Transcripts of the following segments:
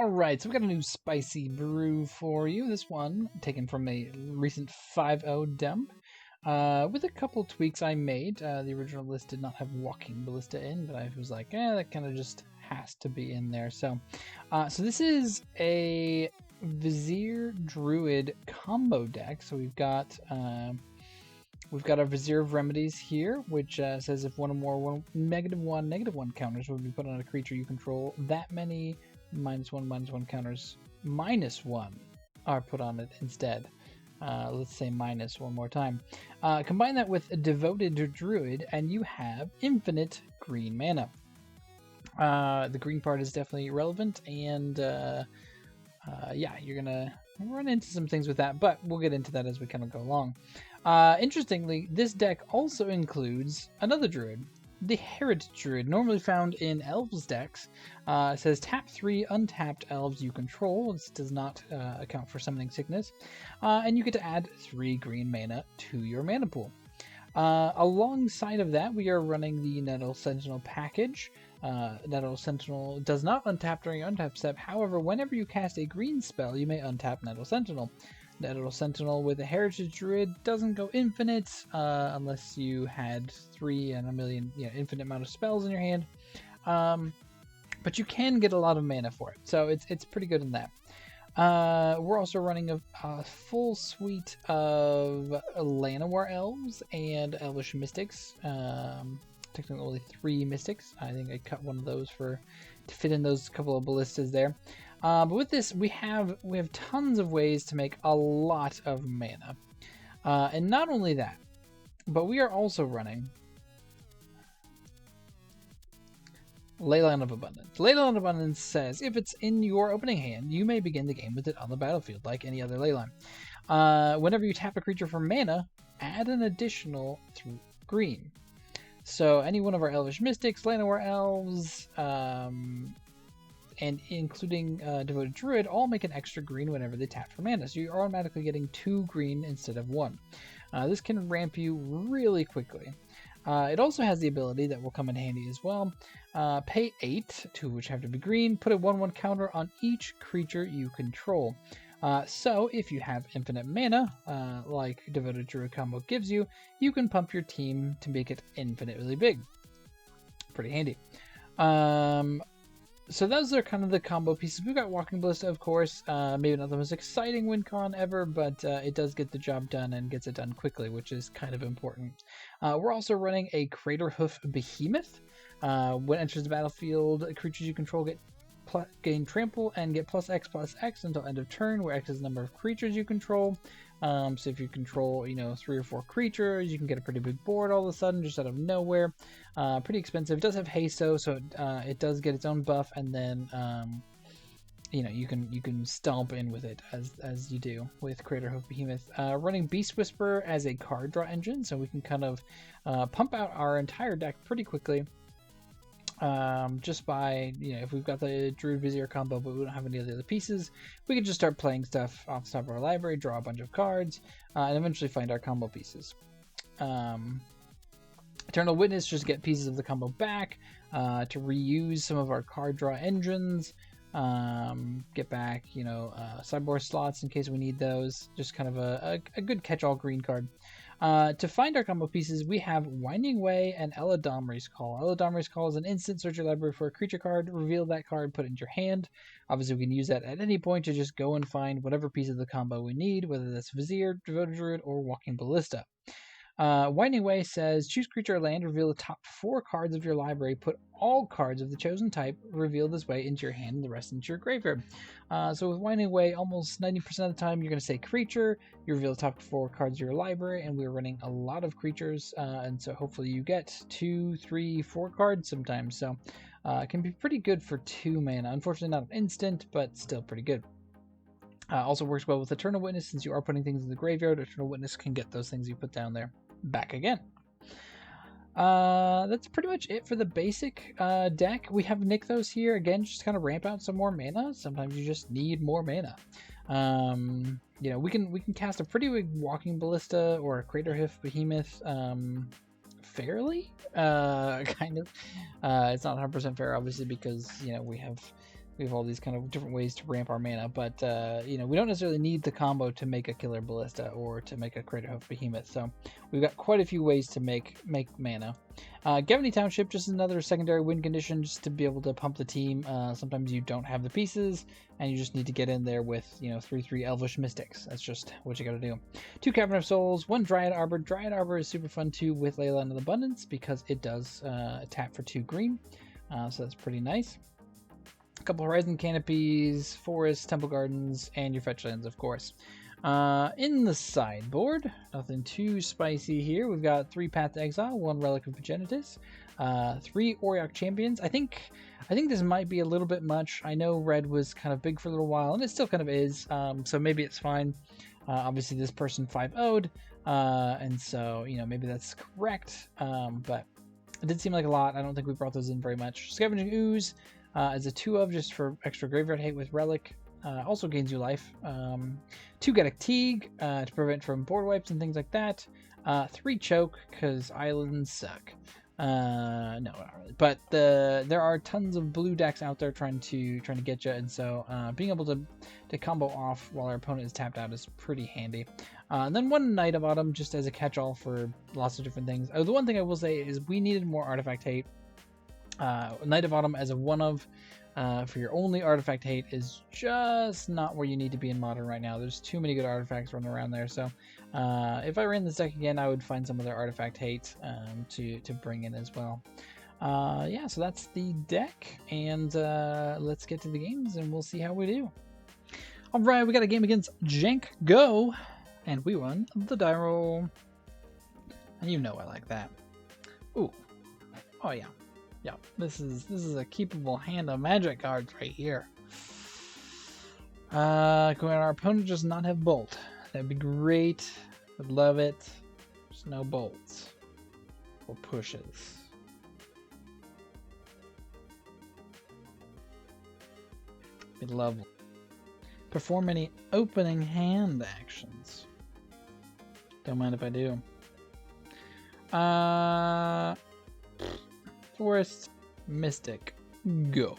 Alright, so we got a new spicy brew for you. This one taken from a recent 5.0 dump. With a couple tweaks I made. The original list did not have Walking Ballista in, but I was like, that kind of just has to be in there. So this is a Vizier Druid combo deck. So we've got our Vizier of Remedies here, which says if one or more -1/-1 counters would be put on a creature you control, that many -1/-1 counters -1 are put on it instead. Let's say minus one more time. Combine that with a Devoted Druid, and you have infinite green mana. The green part is definitely relevant, and yeah, you're gonna run into some things with that, but we'll get into that as we kind of go along. Interestingly, this deck also includes another druid, the Heritage Druid, normally found in elves decks. It says tap 3 untapped elves you control. This does not account for summoning sickness, and you get to add 3 green mana to your mana pool. Alongside of that, we are running the Nettle Sentinel package. Nettle Sentinel does not untap during your untap step. However, whenever you cast a green spell, you may untap Nettle Sentinel. Nettle Sentinel with a Heritage Druid doesn't go infinite unless you had 3 and a million, infinite amount of spells in your hand. But you can get a lot of mana for it, so it's pretty good in that. We're also running a full suite of Llanowar Elves and Elvish Mystics. Technically only 3 Mystics. I think I cut one of those to fit in those couple of ballistas there. But with this, we have tons of ways to make a lot of mana. And not only that, but we are also running Leyline of Abundance. Leyline of Abundance says if it's in your opening hand, you may begin the game with it on the battlefield, like any other Leyline. Whenever you tap a creature for mana, add an additional green. So any one of our Elvish Mystics, Llanowar Elves, and including Devoted Druid, all make an extra green whenever they tap for mana. So you're automatically getting 2 green instead of 1. This can ramp you really quickly. It also has the ability that will come in handy as well. Pay 8, 2 of which have to be green, put a 1/1 counter on each creature you control. So if you have infinite mana, like Devoted Druid combo gives you, you can pump your team to make it infinitely big. Pretty handy. So those are kind of the combo pieces. We've got Walking Ballista, of course. Maybe not the most exciting win con ever, but it does get the job done and gets it done quickly, which is kind of important. We're also running a Craterhoof Behemoth. When it enters the battlefield, creatures you control gain trample and get +X/+X until end of turn, where X is the number of creatures you control. So if you control, 3 or 4 creatures, you can get a pretty big board all of a sudden, just out of nowhere. Pretty expensive. It does have haste though, so it does get its own buff, and then you can stomp in with it as you do with Craterhoof Behemoth. Running Beast Whisperer as a card draw engine, so we can kind of pump out our entire deck pretty quickly. Just by, if we've got the Druid Vizier combo but we don't have any of the other pieces, we can just start playing stuff off the top of our library, draw a bunch of cards, and eventually find our combo pieces. Eternal Witness, just get pieces of the combo back, to reuse some of our card draw engines, get back, sideboard slots in case we need those. Just kind of a good catch-all green card. To find our combo pieces, we have Winding Way and Eladamri's Call. Eladamri's Call is an instant. Search your library for a creature card, reveal that card, put it into your hand. Obviously, we can use that at any point to just go and find whatever piece of the combo we need, whether that's Vizier, Devoted Druid, or Walking Ballista. Winding Way says, choose creature or land, reveal the top 4 cards of your library, put all cards of the chosen type, reveal this way into your hand and the rest into your graveyard. So with Winding Way, almost 90% of the time you're going to say creature, you reveal the top 4 cards of your library, and we're running a lot of creatures, and so hopefully you get 2, 3, 4 cards sometimes. So it can be pretty good for 2 mana. Unfortunately not an instant, but still pretty good. Also works well with Eternal Witness, since you are putting things in the graveyard. Eternal Witness can get those things you put down there back again. That's pretty much it for the basic deck. We have Nykthos here again, just kind of ramp out some more mana. Sometimes you just need more mana. We can cast a pretty big Walking Ballista or a Craterhoof Behemoth fairly, kind of. It's not 100% fair, obviously, because we have we have all these kind of different ways to ramp our mana, but you know, we don't necessarily need the combo to make a killer ballista or to make a Crater Hoof Behemoth. So we've got quite a few ways to make mana. Gevany Township, just another secondary win condition, just to be able to pump the team. Sometimes you don't have the pieces, and you just need to get in there with, you know, 3/3 Elvish Mystics. That's just what you got to do. 2 Cavern of Souls, 1 Dryad Arbor. Dryad Arbor is super fun too with Leyline of Abundance because it does tap for 2 green, so that's pretty nice. A couple Horizon Canopies, Forests, Temple Gardens, and your fetch lands, of course. In the sideboard, nothing too spicy here. We've got 3 Path to Exile, 1 Relic of Progenitus, 3 Auriok Champions. I think this might be a little bit much. I know red was kind of big for a little while, and it still kind of is, so maybe it's fine. Obviously, this person 5-0'd, and so, you know, maybe that's correct, but it did seem like a lot. I don't think we brought those in very much. Scavenging Ooze is a 2-of just for extra graveyard hate with Relic. Also gains you life. 2 Gaddock Teague to prevent from board wipes and things like that. 3 Choke because islands suck. No, not really. But there are tons of blue decks out there trying to get you, and so being able to combo off while our opponent is tapped out is pretty handy. And then 1 Knight of Autumn just as a catch-all for lots of different things. The one thing I will say is we needed more artifact hate. Knight of Autumn as a 1-of for your only artifact hate is just not where you need to be in Modern right now. There's too many good artifacts running around there. So if I ran this deck again, I would find some other artifact hate to bring in as well. Yeah, so that's the deck, and let's get to the games and we'll see how we do. All right, we got a game against Jank Go, and we won the die roll. And you know I like that. Ooh, oh yeah. Yeah, this is a keepable hand of magic cards right here. Can our opponent just not have bolt? That'd be great. Would love it. There's no bolts or pushes. Be lovely. Perform any opening hand actions. Don't mind if I do. Forest, Mystic, go.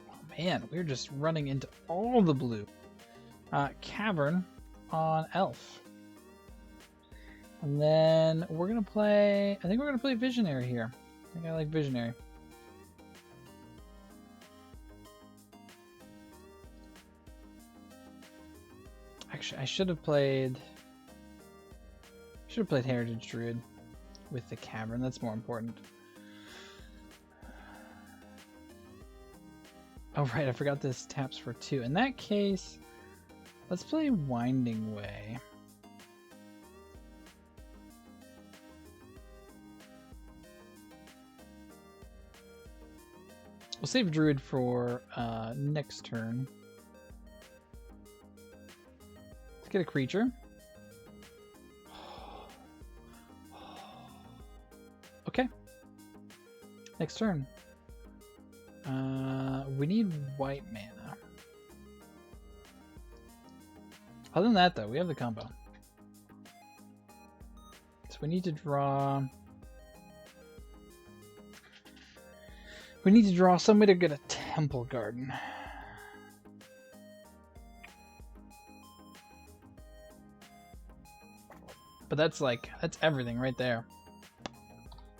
Oh man, we're just running into all the blue. Cavern on Elf. And then we're gonna play, I think we're gonna play Visionary here. I think I like Visionary. Actually, I should have played Heritage Druid with the Cavern. That's more important. Oh right, I forgot this taps for 2. In that case, let's play Winding Way. We'll save Druid for next turn. Let's get a creature. Okay. Next turn. We need white mana. Other than that, though, we have the combo. So we need to draw... We need to draw somebody to get a Temple Garden. But that's everything right there.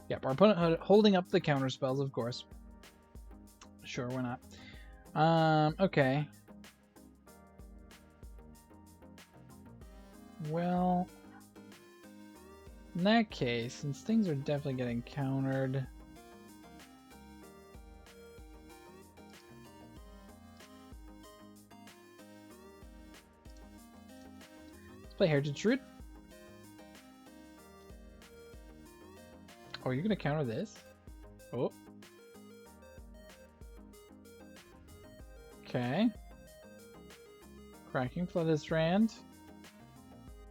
Yep, our opponent holding up the counter spells, of course. Sure, why not? Okay. Well, in that case, since things are definitely getting countered, let's play Heritage Druid. Oh, you're gonna counter this? Oh. Okay. Cracking Flooded Strand.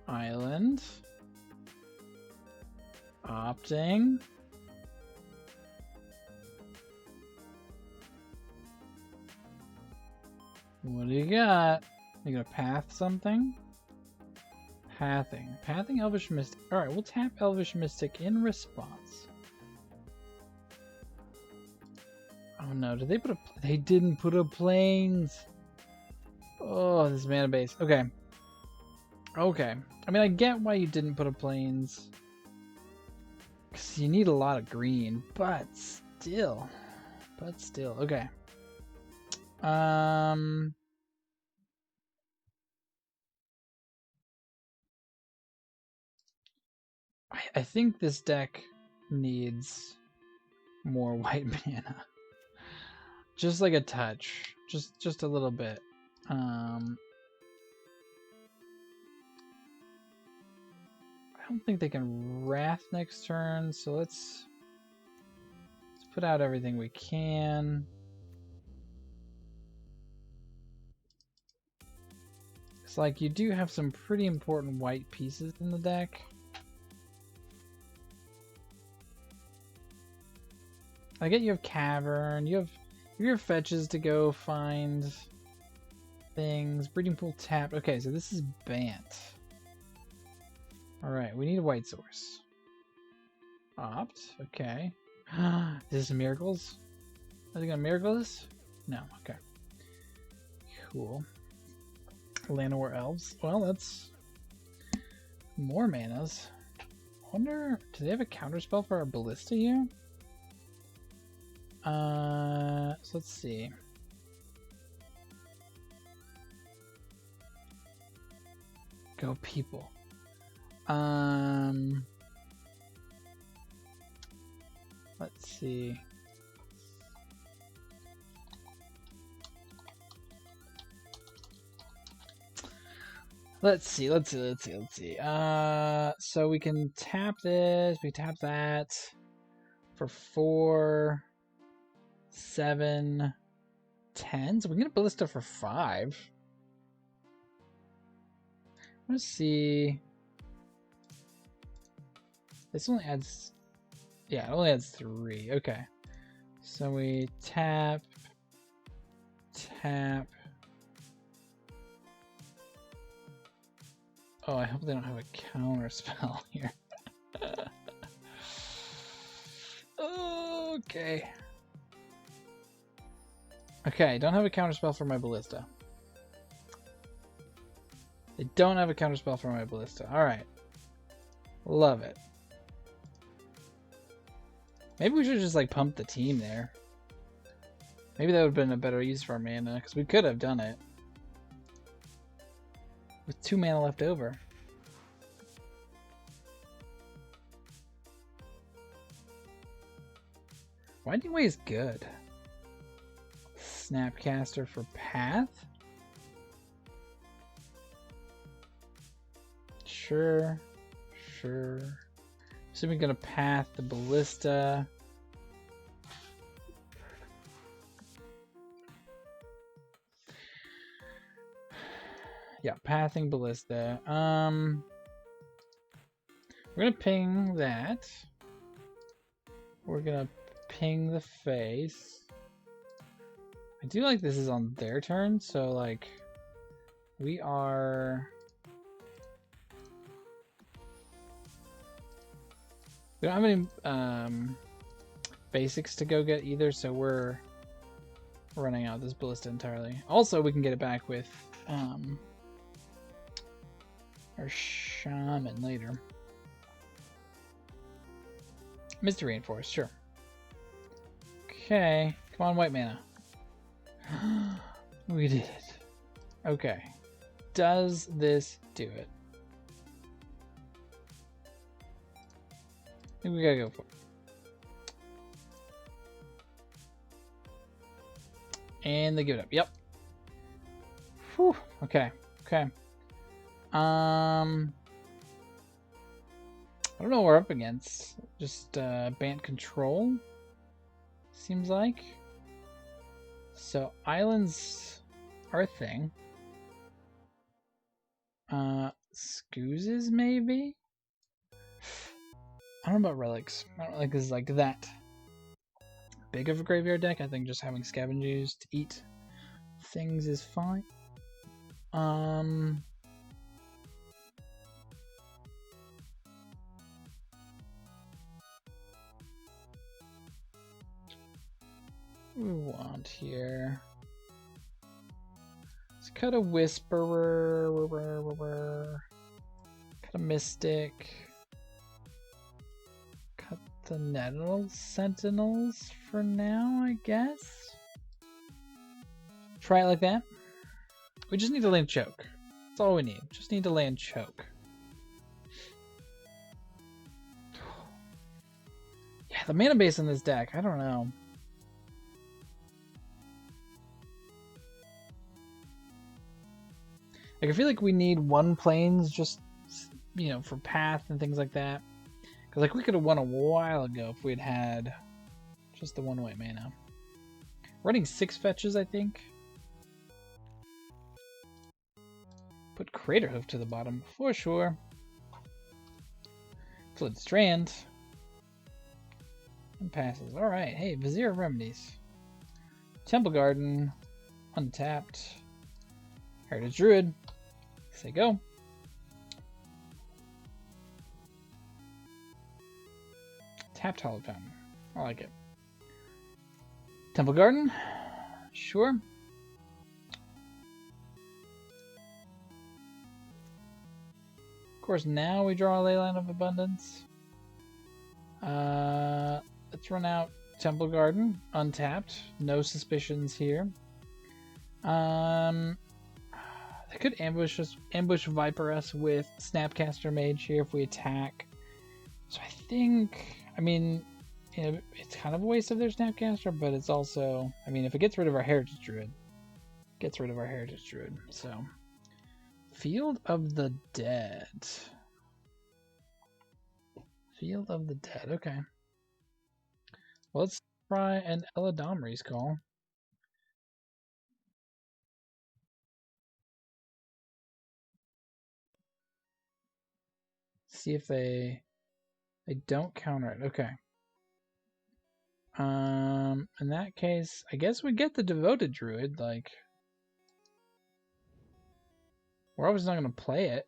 Island. Opting. What do you got? You gonna path something? Pathing. Pathing Elvish Mystic. Alright, we'll tap Elvish Mystic in response. Oh no, did they put a... They didn't put a planes! Oh, this mana base. Okay. Okay. I mean, I get why you didn't put a planes. Because you need a lot of green, but still. Okay. I think this deck needs more white mana. Just like a touch. Just a little bit. I don't think they can Wrath next turn, so let's put out everything we can. It's like you do have some pretty important white pieces in the deck. I get you have Cavern, you have your fetches to go find things. Breeding Pool tapped. Okay, so this is Bant. Alright, we need a white source. Opt, okay. Is this miracles? Are they gonna miracle this? No, okay. Cool. Llanowar Elves. Well, that's more manas. I wonder, do they have a counterspell for our Ballista here? So let's see. Go people. Let's see. Let's see. So we can tap this, we tap that for 4, 7, 10. So we can get a Ballista for 5. Let's see. This only adds, yeah, it only adds 3. Okay. So we tap. Oh, I hope they don't have a counter spell here. Okay. Okay, don't have a counter spell for my Ballista. They don't have a counter spell for my Ballista. Alright. Love it. Maybe we should just like pump the team there. Maybe that would have been a better use for our mana, because we could have done it. With 2 mana left over. Winding Way is good. Snapcaster for Path? Sure. So we're gonna Path the Ballista. Yeah, pathing Ballista. We're gonna ping that. We're gonna ping the face. I do like this is on their turn, so like we are. We don't have any basics to go get either, so we're running out this Ballista entirely. Also, we can get it back with our Shaman later. Misty Reinforce, sure. Okay, come on, white mana. We did it. Okay. Does this do it? I think we gotta go for it. And they give it up. Yep. Whew. Okay. I don't know what we're up against. Just Bant control. Seems like. So islands are a thing. Scoozes maybe? I don't know about relics. I don't like this is like that big of a graveyard deck. I think just having scavengers to eat things is fine. What do we want here? Let's cut a Whisperer. Cut a Mystic. Cut the Nettle Sentinels for now, I guess. Try it like that. We just need to land Choke. That's all we need. Just need to land Choke. Yeah, the mana base in this deck, I don't know. Like, I feel like we need one planes just, you know, for path and things like that. Because, like, we could have won a while ago if we'd had just the one-way mana. Running 6 fetches, I think. Put Craterhoof to the bottom for sure. Flood Strand. And passes. Alright, hey, Vizier of Remedies. Temple Garden. Untapped. Heritage Druid. Say go. Tapped Hollow Fountain. I like it. Temple Garden. Sure. Of course, now we draw a Leyline of Abundance. Let's run out Temple Garden. Untapped. No suspicions here. They could ambush Viper us with Snapcaster Mage here if we attack. So I think, I mean, you know, it's kind of a waste of their Snapcaster, but it's also, I mean, if it gets rid of our Heritage Druid, it gets rid of our Heritage Druid. So, Field of the Dead. Field of the Dead, okay. Well, let's try an Eladamri's Call. See if they don't counter it. Okay. In that case, I guess we get the Devoted Druid. Like, we're always not going to play it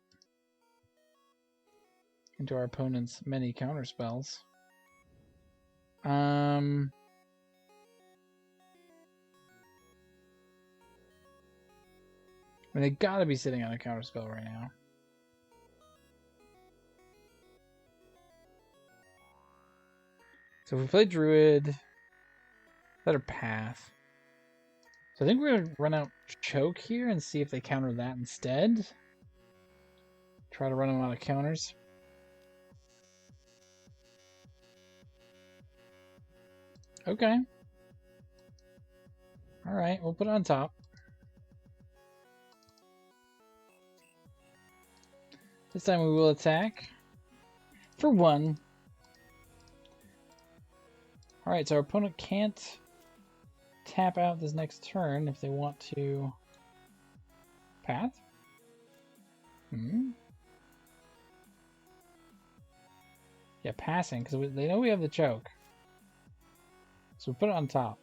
into our opponent's many counter spells. I mean, they gotta be sitting on a counter spell right now. So if we play Druid, better path. So I think we're gonna run out Choke here and see if they counter that instead. Try to run them out of counters. Okay. Alright, we'll put it on top. This time we will attack. For 1. Alright, so our opponent can't tap out this next turn if they want to path. Yeah, passing, because they know we have the Choke. So we put it on top.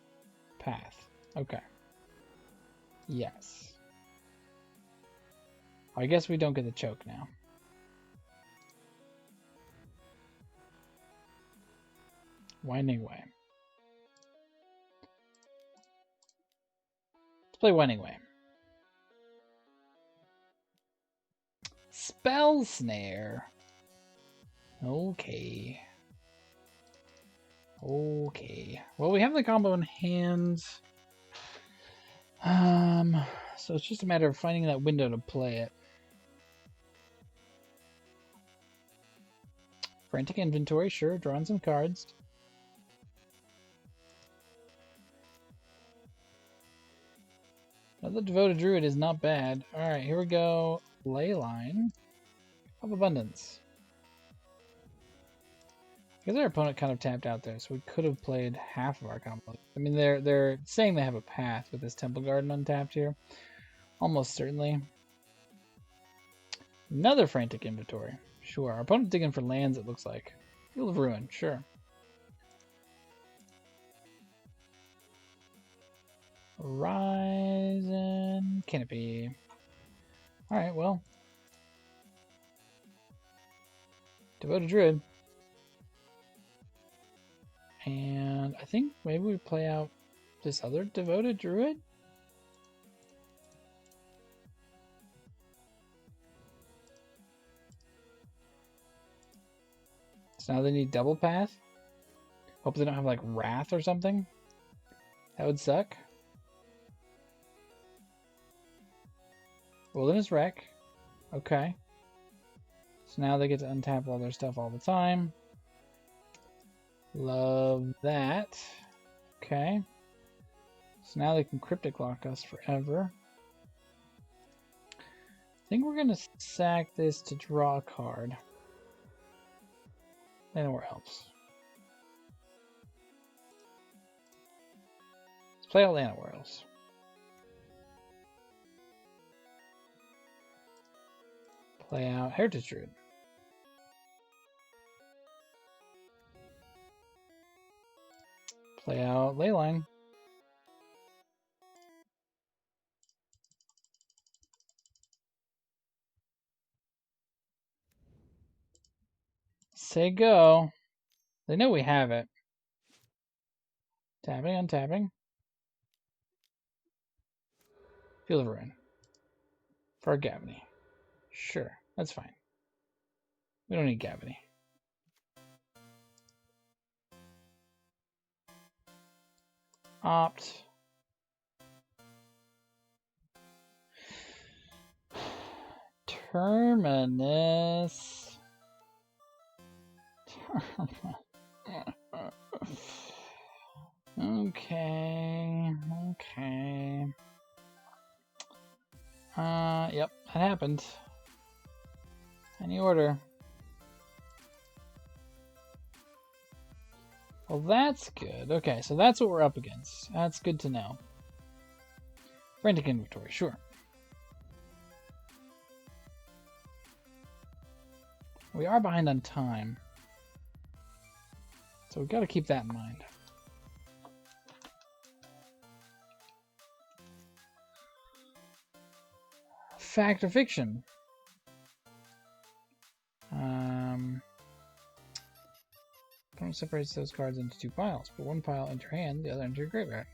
Path. Okay. Yes. I guess we don't get the Choke now. Winding Way. Let's play Winding Way. Spell Snare. Okay. Okay. Well, we have the combo in hand. So it's just a matter of finding that window to play it. Frantic Inventory, sure, drawing some cards. Another Devoted Druid is not bad. Alright, here we go. Leyline of Abundance. Because our opponent kind of tapped out there, so we could have played half of our combo. I mean, they're saying they have a path with this Temple Garden untapped here. Almost certainly. Another Frantic Inventory. Sure. Our opponent's digging for lands, it looks like. Field of Ruin. Sure. Horizon. Canopy. Alright, well. Devoted Druid. And I think maybe we play out This other devoted druid? So now they need double path? Hope they don't have like wrath or something. That would suck. Wilderness Wreck. Okay. So now they get to untap all their stuff all the time. Love that. Okay. So now they can Cryptic Lock us forever. I think we're going to sack this to draw a card. Anywhere else. Let's play out Anywhere else. Play out Heritage Druid. Play out Leyline. Say go. They know we have it. Tapping, untapping. Field of Ruin. For Gavany. Sure, that's fine. We don't need Gavany. Opt. Terminus. Okay. Yep, that happened. Any order. Well, that's good. Okay, so that's what we're up against. That's good to know. Frantic inventory, sure. We are behind on time. So we've got to keep that in mind. Fact or fiction? Opponent separates those cards into two piles. Put one pile into your hand, the other into your graveyard.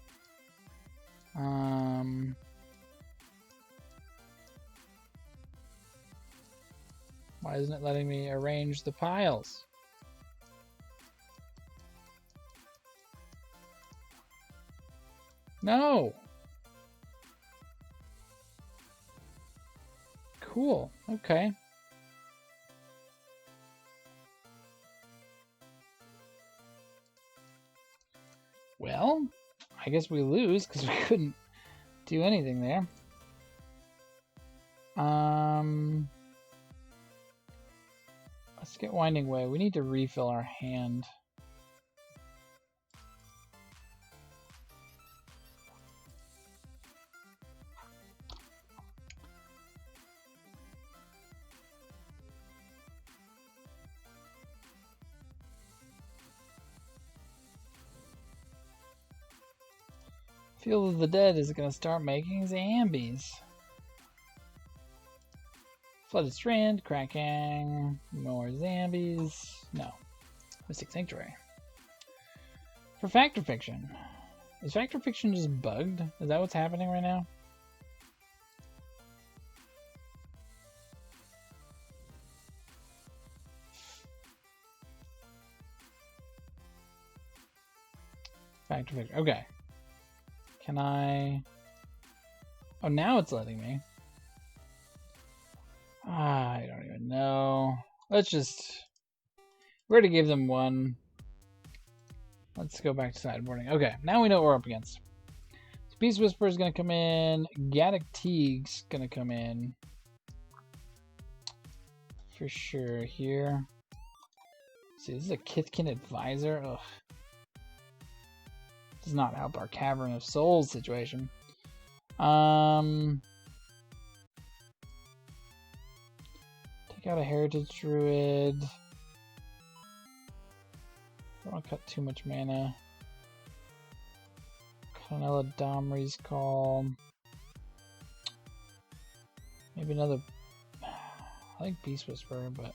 Why isn't it letting me arrange the piles? No! Cool. Okay. Well, I guess we lose because we couldn't do anything there. Let's get Winding Way. We need to refill our hand. Field of the Dead is going to start making zombies. Flooded Strand, cracking, more zombies. No. Mystic Sanctuary. For Fact or Fiction. Is Fact or Fiction just bugged? Is that what's happening right now? Fact or Fiction. Okay. Can I... Oh, now it's letting me. I don't even know. Let's just... We already gave them one. Let's go back to sideboarding. Okay, now we know what we're up against. So Peace Whisperer is going to come in. Gaddock Teague's going to come in. For sure here. See, this is a Kithkin Advisor. Ugh. Does not help our Cavern of Souls situation. Take out a Heritage Druid. Don't want to cut too much mana. Canella Domri's Call. Maybe another... I like Beast Whisperer, but...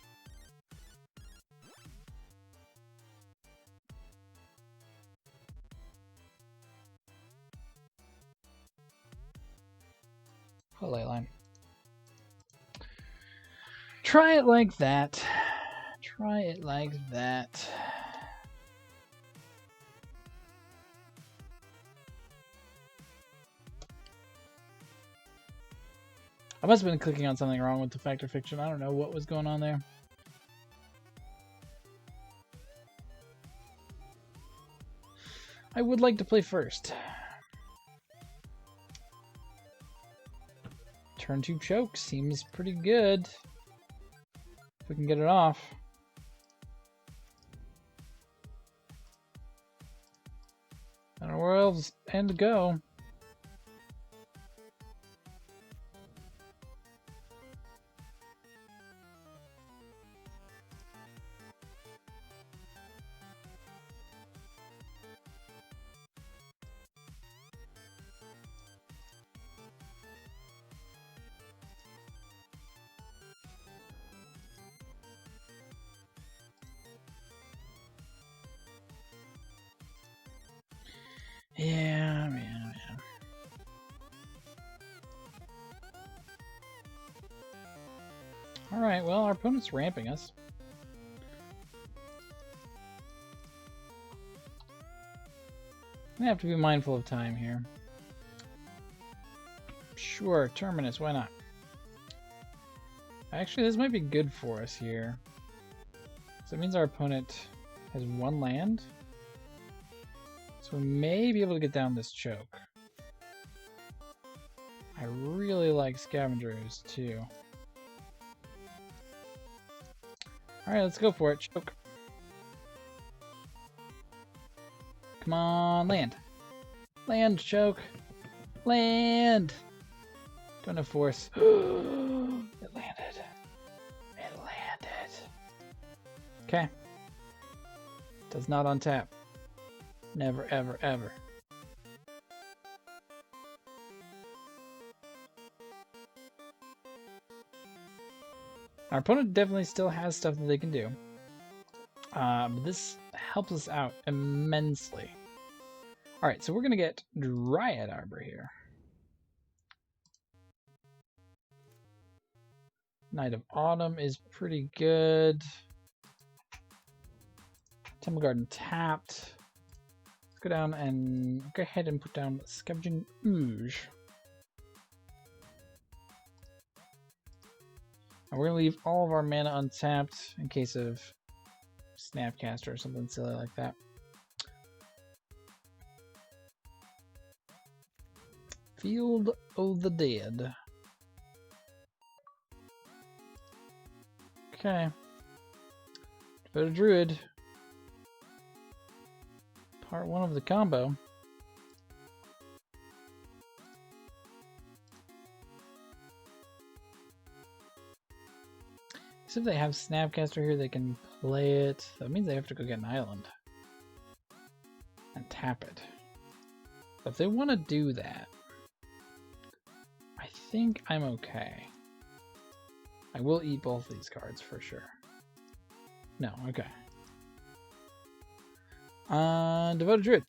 A Leyline. Try it like that. Try it like that. I must have been clicking on something wrong with the Fact or Fiction. I don't know what was going on there. I would like to play first. Turn 2 choke seems pretty good. If we can get it off. I don't know where else and to go. Yeah. Alright, well, our opponent's ramping us. I have to be mindful of time here. Sure, Terminus, why not? Actually, this might be good for us here. So it means our opponent has 1 land. So we may be able to get down this choke. I really like Scavengers too. Alright, let's go for it. Choke. Come on, land. Land, choke. Land! Don't have force. It landed. It landed. Okay. Does not untap. Never, ever, ever. Our opponent definitely still has stuff that they can do. But this helps us out immensely. Alright, so we're going to get Dryad Arbor here. Night of Autumn is pretty good. Temple Garden tapped. Let's go down and go ahead and put down Scavenging Ooze. And we're going to leave all of our mana untapped in case of Snapcaster or something silly like that. Field of the Dead. Okay. Vizier Druid. Part 1 of the combo. So if they have Snapcaster here, they can play it. That means they have to go get an island. And tap it. But if they want to do that, I think I'm okay. I will eat both these cards for sure. No, okay. Devoted Druid.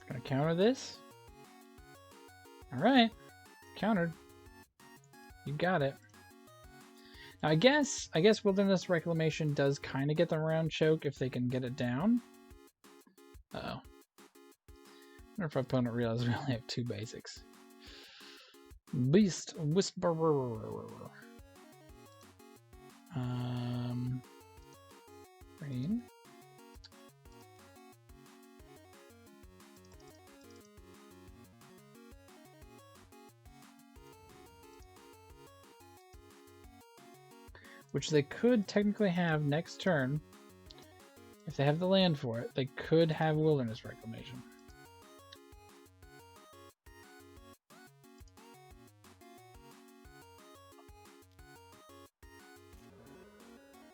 Gonna counter this. Alright. Countered. You got it. Now I guess Wilderness Reclamation does kind of get them around choke if they can get it down. Uh-oh. I wonder if our opponent realizes we only have 2 basics. Beast Whisperer. Rain. Which they could technically have next turn. If they have the land for it, they could have Wilderness Reclamation.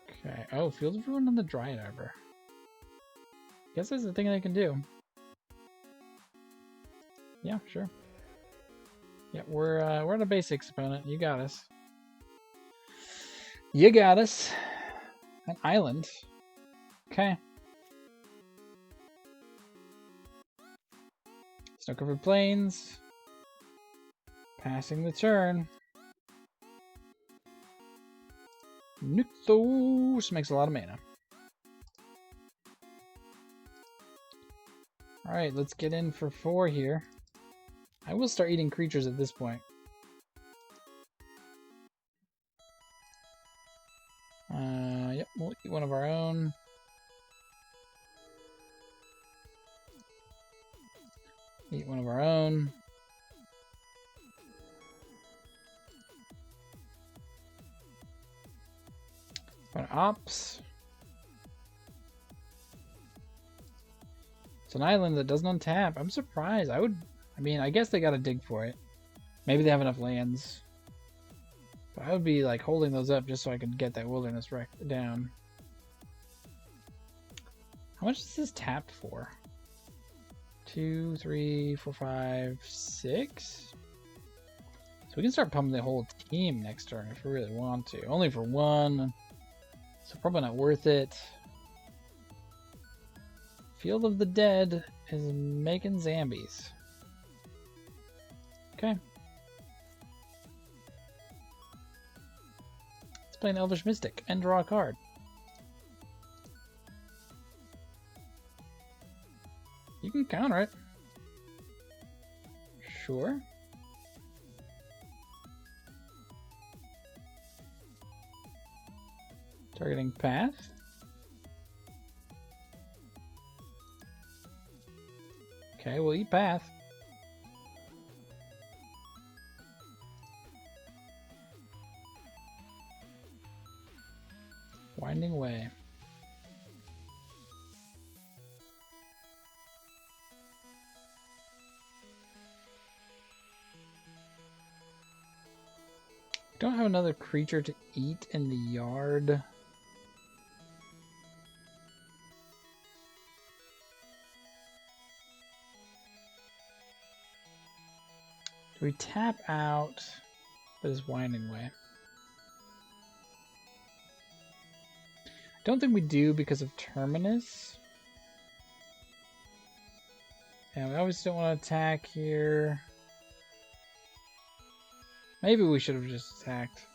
Okay. Oh, Field of Ruin on the Dryad Arbor. Guess that's the thing they can do. Yeah, sure. Yeah, we're on a basics opponent. You got us. You got us. An island. Okay. Snow-covered plains. Passing the turn. Nykthos makes a lot of mana. Alright, let's get in for 4 here. I will start eating creatures at this point. Yep, we'll eat one of our own. Eat one of our own. An ops. It's an island that doesn't untap. I'm surprised. I mean, I guess they gotta dig for it. Maybe they have enough lands. But I would be like holding those up just so I could get that wilderness wreck down. How much is this tapped for? 2, 3, 4, 5, 6? So we can start pumping the whole team next turn if we really want to. Only for 1. So probably not worth it. Field of the Dead is making zombies. Okay. Let's play an Elvish Mystic and draw a card. You can counter it. Sure. Targeting path. Okay, we'll eat path. Winding Way. Don't have another creature to eat in the yard. Do we tap out this Winding Way? Don't think we do because of Terminus. Yeah, we obviously don't want to attack here. Maybe we should have just attacked.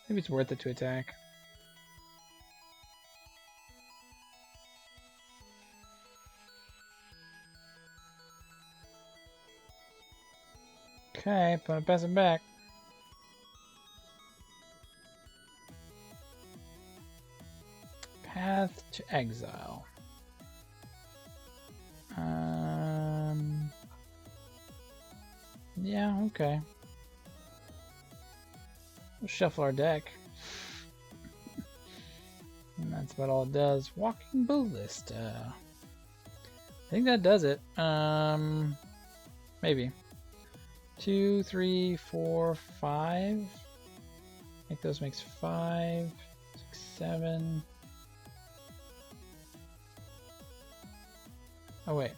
Maybe it's worth it to attack. Okay, opponent passing back. Path to Exile. Yeah, okay. We'll shuffle our deck. And that's about all it does. Walking Ballista. I think that does it. Maybe. 2, 3, 4, 5. I think those makes 5, 6, 7. Oh wait.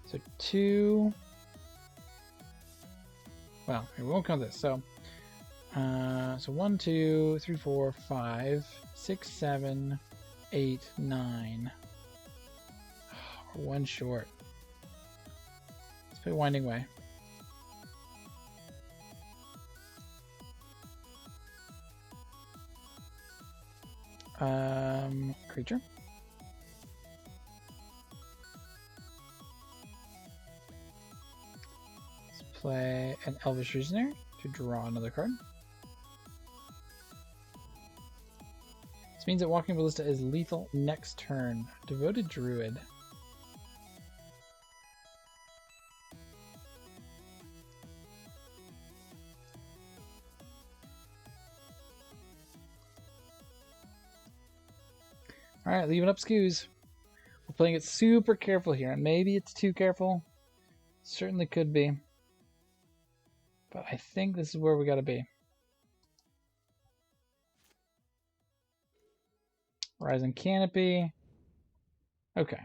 So 2. Well, we won't count this. So 1, 2, 3, 4, 5, 6, 7, 8, 9. We're 1 short. Let's play Winding Way. Creature. Let's play an Elvish Visionary to draw another card. This means that Walking Ballista is lethal next turn. Devoted Druid. Alright, leaving up skews. We're playing it super careful here. Maybe it's too careful. Certainly could be. But I think this is where we gotta be. Rising Canopy. Okay.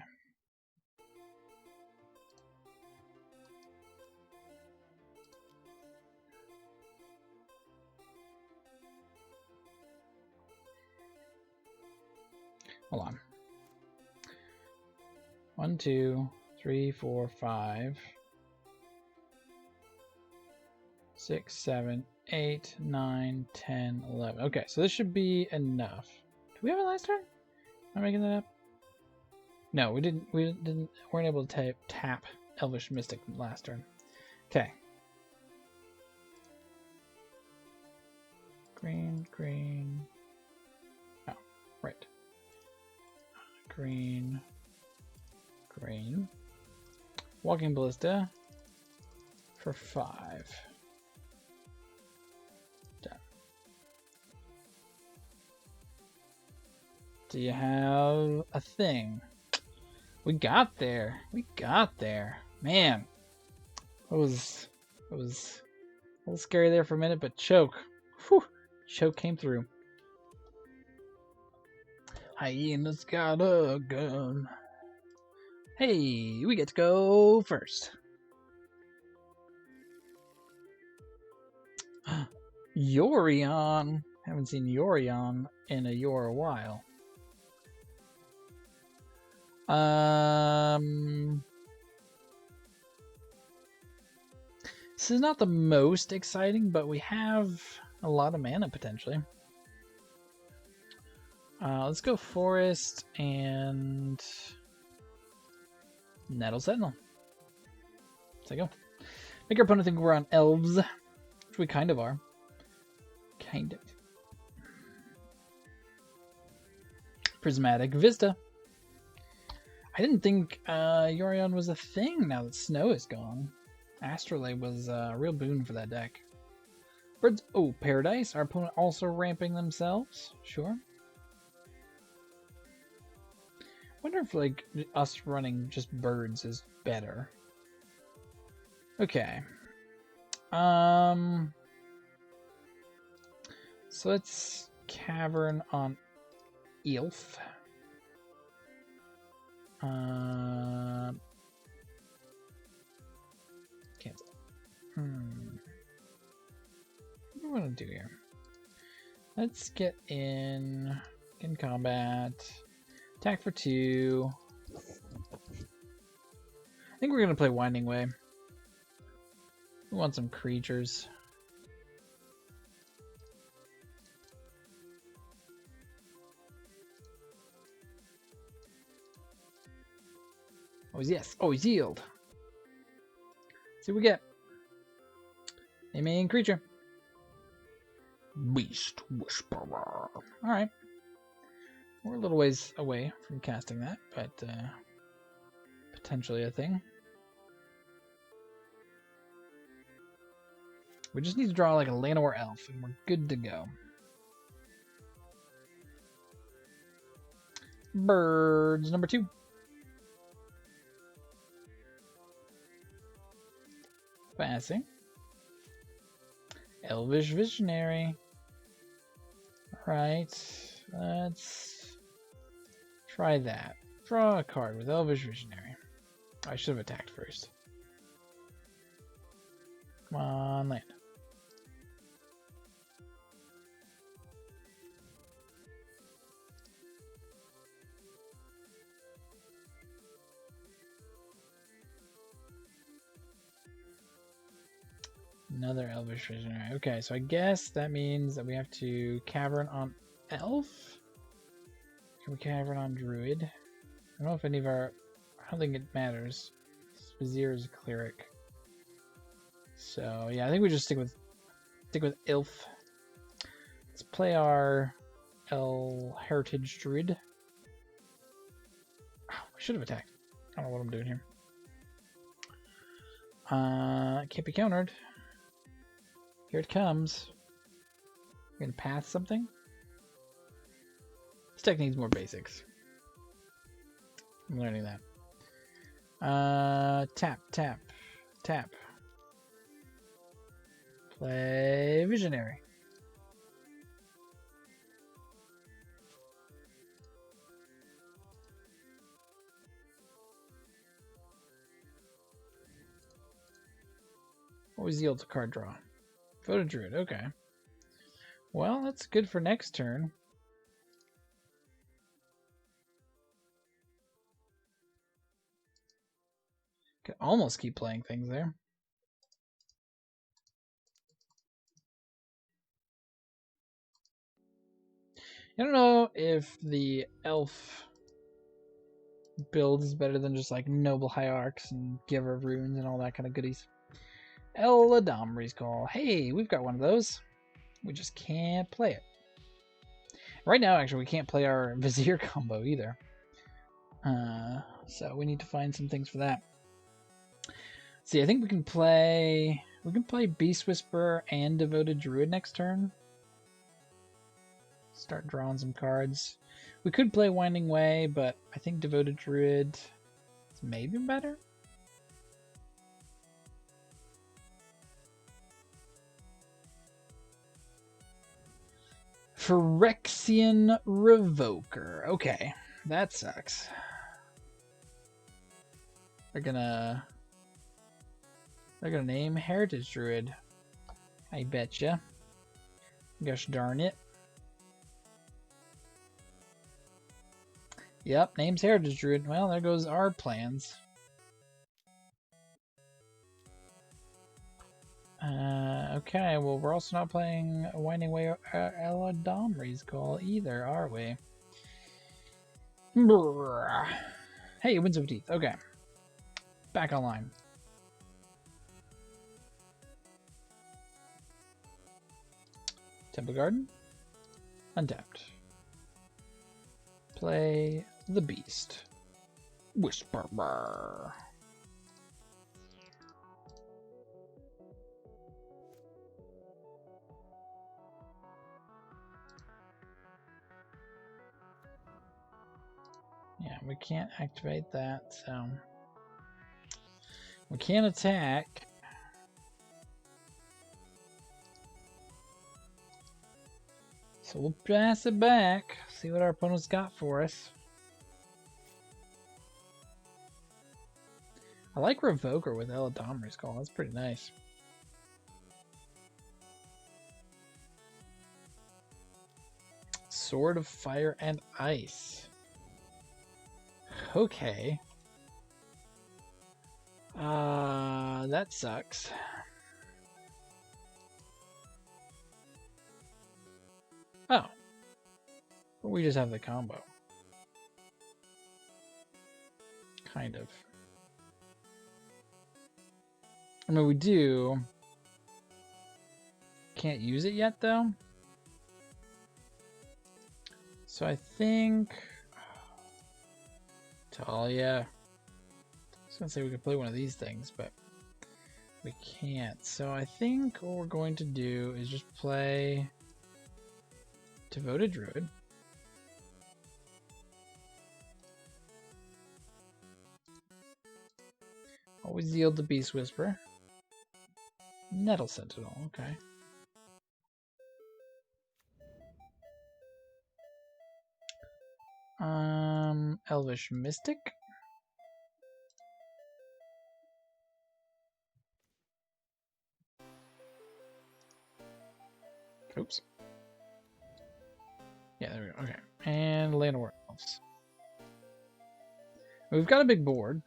1, 2, 3, 4, 5, 6, 7, 8, 9, 10, 11. Okay, so this should be enough. Do we have a last turn? Am I making that up? No, we didn't. Weren't able to tap Elvish Mystic last turn. Okay. Green, green. Oh, right. Green, green. Walking Ballista for 5. Done. Do you have a thing? We got there. We got there. Man. It was a little scary there for a minute, but choke. Whew. Choke came through. Hyena's got a gun. Hey, we get to go first. Yorion. Haven't seen Yorion in a while. This is not the most exciting, but we have a lot of mana potentially. Let's go Forest and Nettle Sentinel. Let's go. Make our opponent think we're on elves, which we kind of are. Kind of. Prismatic Vista. I didn't think Yorion was a thing now that snow is gone. Astrolabe was a real boon for that deck. Birds. Oh, Paradise. Our opponent also ramping themselves. Sure. Wonder if like us running just birds is better. Okay. So let's Cavern on Elf. Cancel. What do we want to do here? Let's get in combat. Attack for 2. I think we're gonna play Winding Way. We want some creatures. Oh yes. Oh, yield. See what we get. A main creature. Beast Whisperer. Alright. We're a little ways away from casting that, but potentially a thing. We just need to draw like a Llanowar Elf, and we're good to go. Birds number 2. Passing. Elvish Visionary. Alright, let's try that. Draw a card with Elvish Visionary. I should have attacked first. Come on, land. Another Elvish Visionary. Okay, so I guess that means that we have to Cavern on Elf? Can we Cavern on Druid? I don't know if any of our... I don't think it matters. Vizier is a cleric. So, yeah, I think we just stick with Elf. Let's play our Heritage Druid. Oh, I should have attacked. I don't know what I'm doing here. Can't be countered. Here it comes. We're gonna pass something. This deck needs more basics. I'm learning that. Tap, tap, tap. Play Visionary. Always yields a card draw. Photo Druid, okay. Well, that's good for next turn. Could almost keep playing things there. I don't know if the elf build is better than just like Noble Hierarchs and Giver of Runes and all that kind of goodies. Eladamri's Call. Hey, we've got one of those. We just can't play it. Right now, actually, we can't play our Vizier combo either. So we need to find some things for that. See, I think we can play Beast Whisperer and Devoted Druid next turn. Start drawing some cards. We could play Winding Way, but I think Devoted Druid is maybe better. Phyrexian Revoker. Okay, that sucks. They're gonna name Heritage Druid. I betcha. Gosh darn it. Yep, name's Heritage Druid. Well, there goes our plans. Okay, well, we're also not playing Winding Way or Eladamri's Call either, are we? Brrr. Hey, Winds of Teeth. Okay. Back online. Temple Garden. Untapped. Play the Beast. Whisperer. Yeah, we can't activate that, so we can't attack. So we'll pass it back, see what our opponent's got for us. I like Revoker with Eladamri's Call. That's pretty nice. Sword of Fire and Ice. Okay. That sucks. Oh. But we just have the combo. Kind of. I mean, we do. Can't use it yet, though. So I think... Talia. I was going to say we could play one of these things, but we can't. So I think what we're going to do is just play Devoted Druid. Always yield the Beast Whisperer. Nettle Sentinel, okay. Elvish Mystic. Oops. Yeah, there we go. Okay. And Land of Elves. We've got a big board.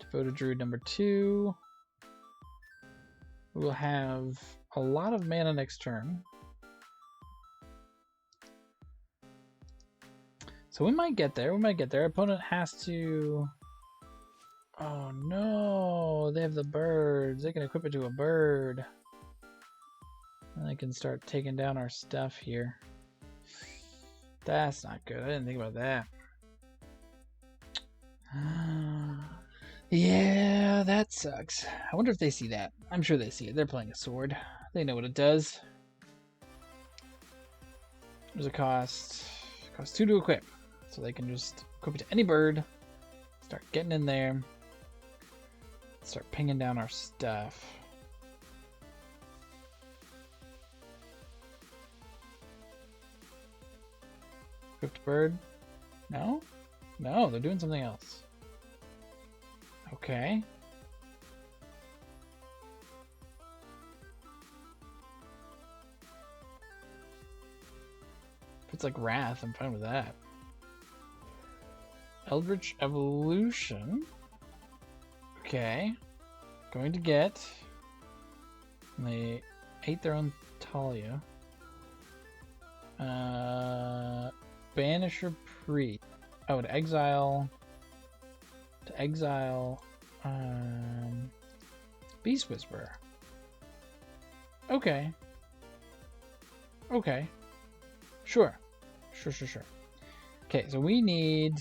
Devoted Druid number 2. We will have a lot of mana next turn. So we might get there. We might get there. Our opponent has to... Oh no! They have the birds. They can equip it to a bird. And they can start taking down our stuff here. That's not good. I didn't think about that. Yeah, that sucks. I wonder if they see that. I'm sure they see it. They're playing a sword. They know what it does. There's a cost. Costs 2 to equip. So they can just equip it to any bird. Start getting in there. Start pinging down our stuff. Equipped bird? No? No, they're doing something else. Okay. If it's like Wrath, I'm fine with that. Eldritch Evolution. Okay. Going to get... They ate their own Talia. Banisher Priest. Oh, to exile... Beast Whisperer. Okay. Okay. Sure. Sure. Okay, so we need...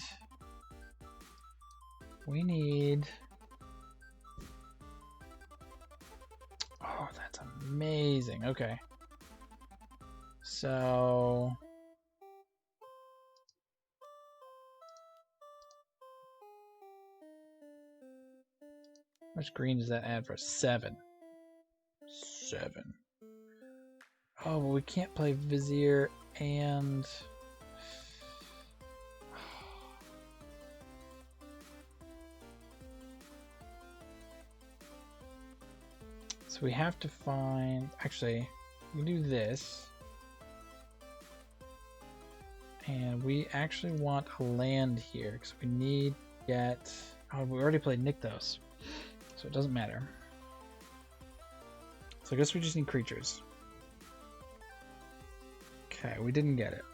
Oh, that's amazing. Okay. So... How much green does that add for 7? 7. Oh, but we can't play Vizier and... So we have to find... Actually, we do this. And we actually want a land here, because we need to get... Oh, we already played Nykthos, so it doesn't matter. So I guess we just need creatures. Okay, we didn't get it.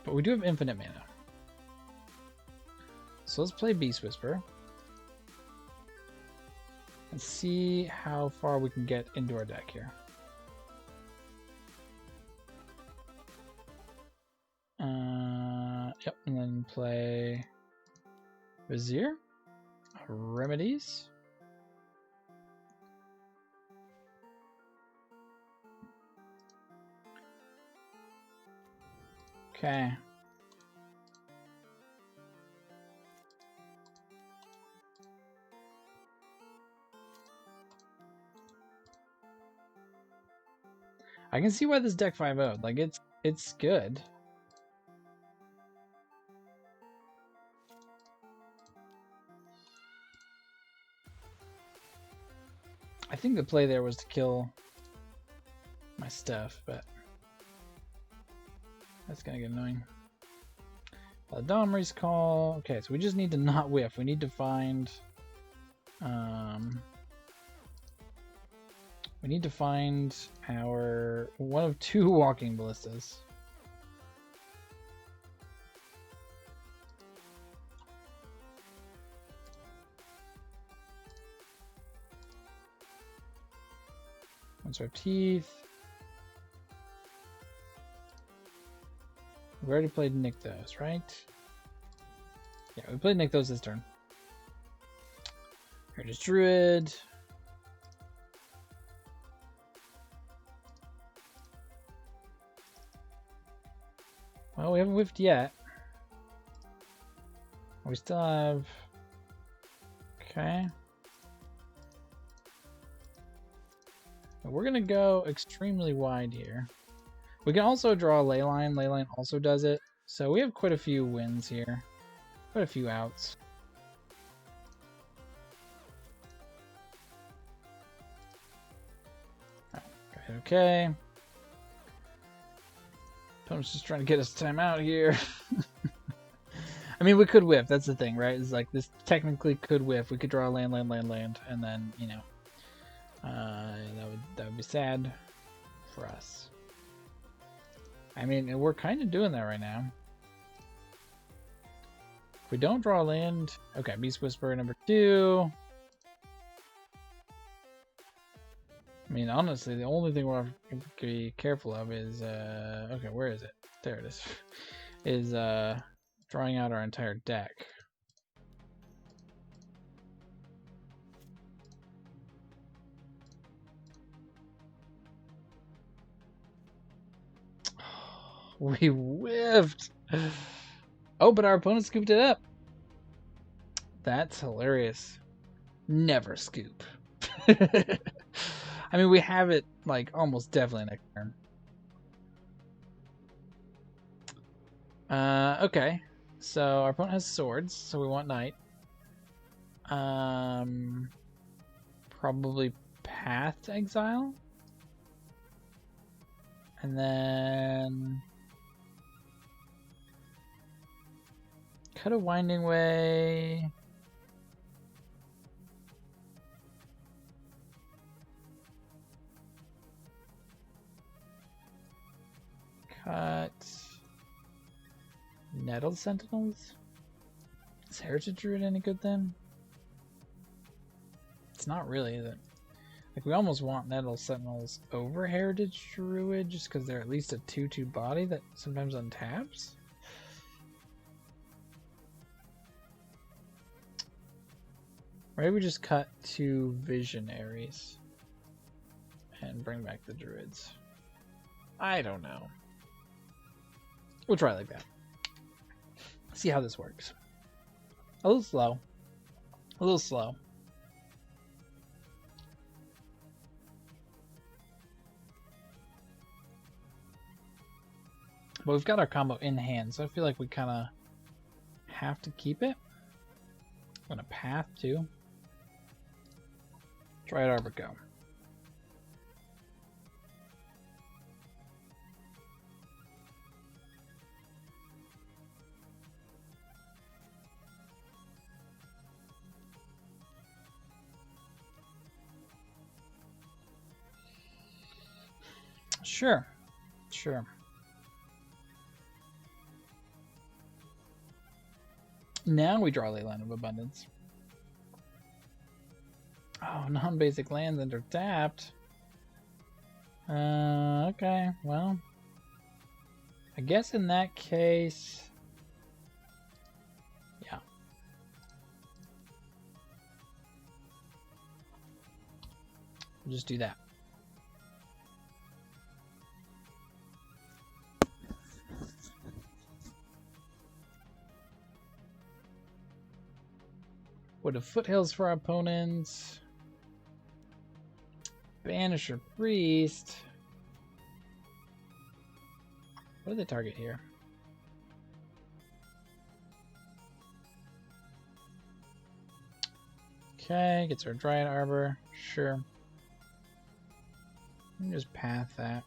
But we do have infinite mana. So let's play Beast Whisperer. And see how far we can get into our deck here. Yep, and then play Vizier, Remedies. Okay. I can see why this deck 5-0'd. Like it's good. I think the play there was to kill my stuff, but that's gonna get annoying. Domri's Call. Okay, so we just need to not whiff. We need to find we need to find our one of 2 walking ballistas. Once our teeth. We already played Nykthos, right? Yeah, we played Nykthos this turn. Here's Druid. Well, we haven't whiffed yet. We still have... Okay. But we're going to go extremely wide here. We can also draw a Leyline. Leyline also does it. So we have quite a few wins here. Quite a few outs. Okay. Opponent's just trying to get us time out here. I mean, we could whiff. That's the thing, right? It's like this technically could whiff. We could draw a land, and then, you know, that would be sad for us. I mean, we're kind of doing that right now. If we don't draw a land, okay, Beast Whisperer number 2. I mean, honestly, the only thing we're going to be careful of is, okay, where is it? There it is. Is drawing out our entire deck. We whiffed. Oh, but our opponent scooped it up. That's hilarious. Never scoop. I mean, we have it like almost definitely next turn. Okay. So our opponent has swords, so we want knight. Probably path to exile. And then cut a winding way. Cut Nettled Sentinels. Is Heritage Druid any good then? It's not really, is it? Like, we almost want Nettled Sentinels over Heritage Druid just because they're at least a 2/2 body that sometimes untaps. Maybe we just cut 2 Visionaries and bring back the Druids. I don't know. We'll try like that. See how this works. A little slow. A little slow. But we've got our combo in hand, so I feel like we kind of have to keep it. I'm going to path too. Dryad Arbor go. Sure. Sure. Now we draw Leyline of Abundance. Oh, non-basic lands under tapped. Okay, well. I guess in that case... Yeah. We'll just do that. Wood of Foothills for our opponents. Banisher Priest. What do they target here? Okay, gets our Dryad Arbor. Sure. You can just path that.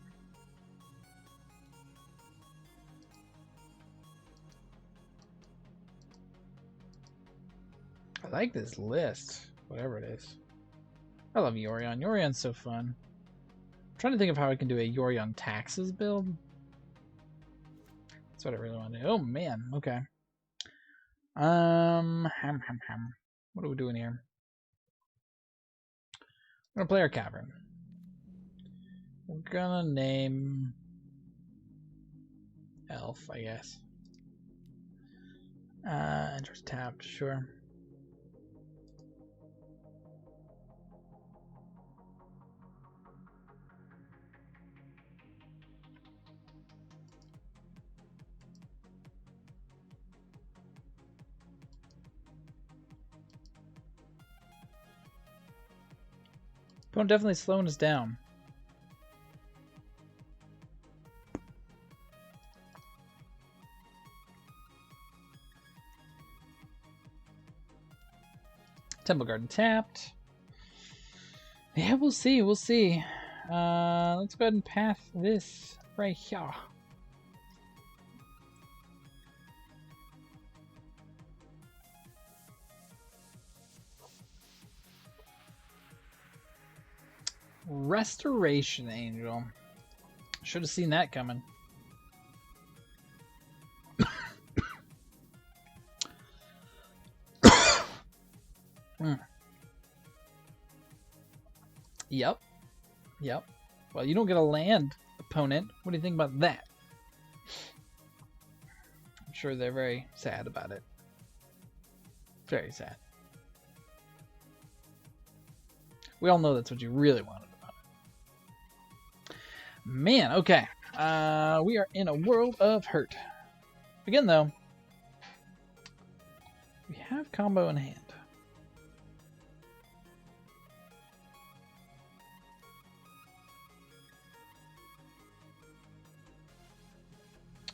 I like this list, whatever it is. I love Yorion. Yorion's so fun. I'm trying to think of how I can do a Yorion Taxes build. That's what I really want to do. Oh man, okay. What are we doing here? We're gonna play our Cavern. We're gonna name Elf, I guess. Enters tapped, sure. Opponent definitely slowing us down. Temple Garden tapped. Yeah, we'll see. We'll see. Let's go ahead and path this right here. Restoration Angel. Should have seen that coming. Yep. Yep. Well, you don't get a land, opponent. What do you think about that? I'm sure they're very sad about it. Very sad. We all know that's what you really wanted about it. Man, okay. We are in a world of hurt. Again, though, we have combo in hand.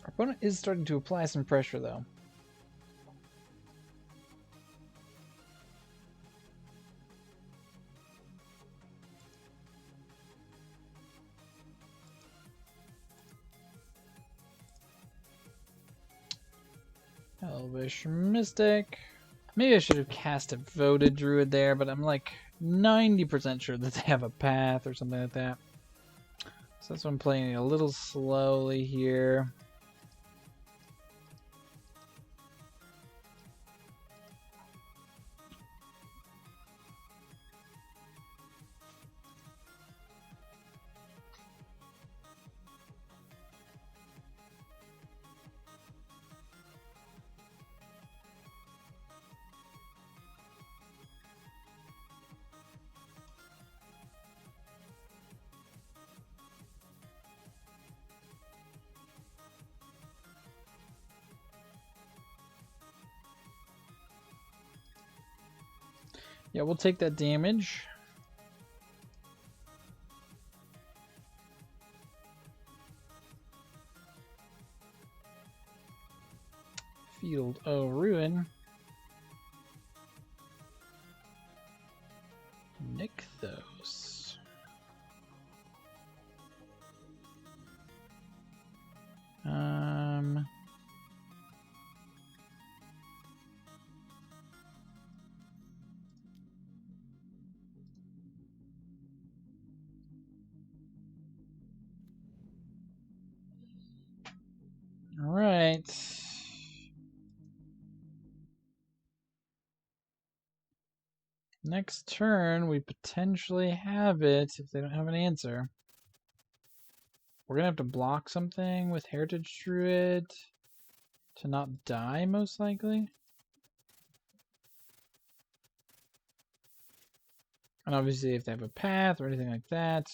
Our opponent is starting to apply some pressure, though. Elvish Mystic. Maybe I should have cast a Voted Druid there, but I'm like 90% sure that they have a path or something like that. So that's why I'm playing a little slowly here. Yeah, we'll take that damage. Field of Ruin. Nykthos. All right. Next turn, we potentially have it if they don't have an answer. We're gonna have to block something with Heritage Druid to not die, most likely. And obviously, if they have a path or anything like that,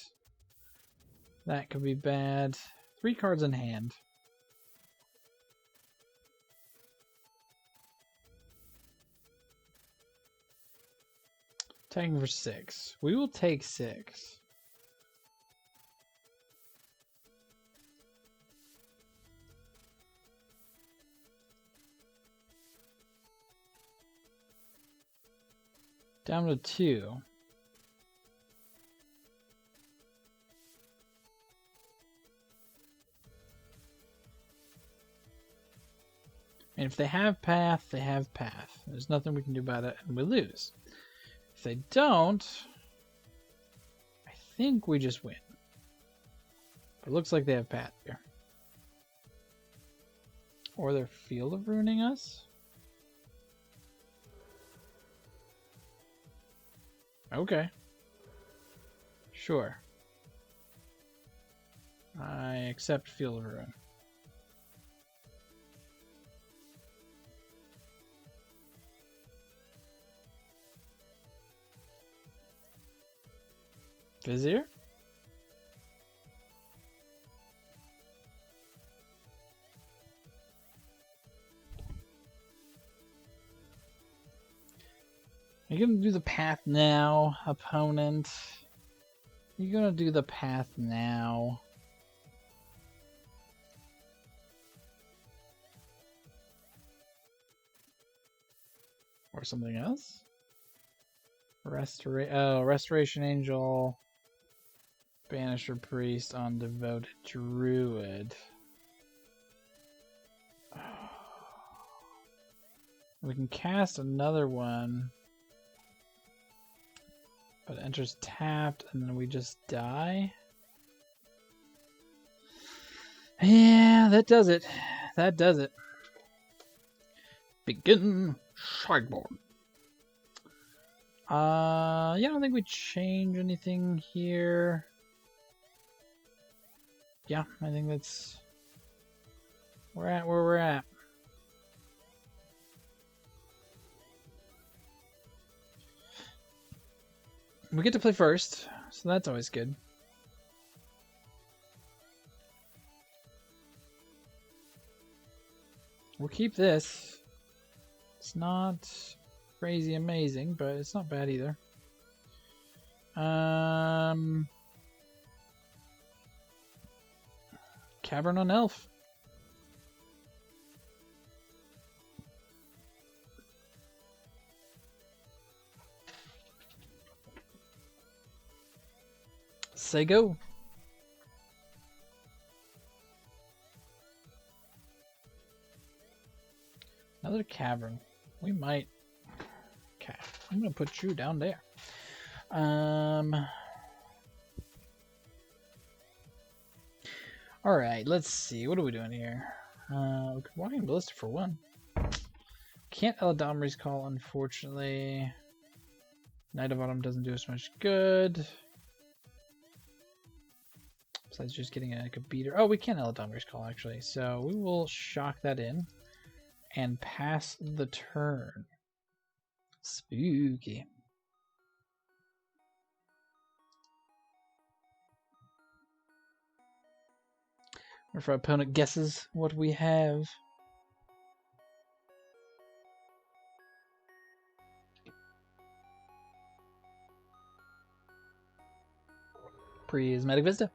that could be bad. 3 cards in hand. Tagging for 6. We will take 6. Down to 2. And if they have path, they have path. There's nothing we can do about it, and we lose. If they don't, I think we just win. But it looks like they have path here. Or they're Field of Ruining us? Okay. Sure. I accept Field of Ruin. Vizier? Are you gonna do the path now, opponent? You're gonna do the path now. Or something else? Restoration Angel. Banisher Priest on Devoted Druid. We can cast another one. But it enters tapped and then we just die. Yeah, that does it. That does it. Begin sideboard. Yeah, I don't think we change anything here. Yeah, I think that's... We're at where we're at. We get to play first, so that's always good. We'll keep this. It's not crazy amazing, but it's not bad either. Cavern on Elf. Say go. Another cavern. We might... Okay, I'm gonna put you down there. Alright, let's see. What are we doing here? Walking Ballista for one. Can't Eladamri's Call, unfortunately. Knight of Autumn doesn't do us much good. Besides just getting a beater. Oh, we can Eladamri's Call, actually. So we will shock that in and pass the turn. Spooky. If our opponent guesses what we have. Prismatic Vista.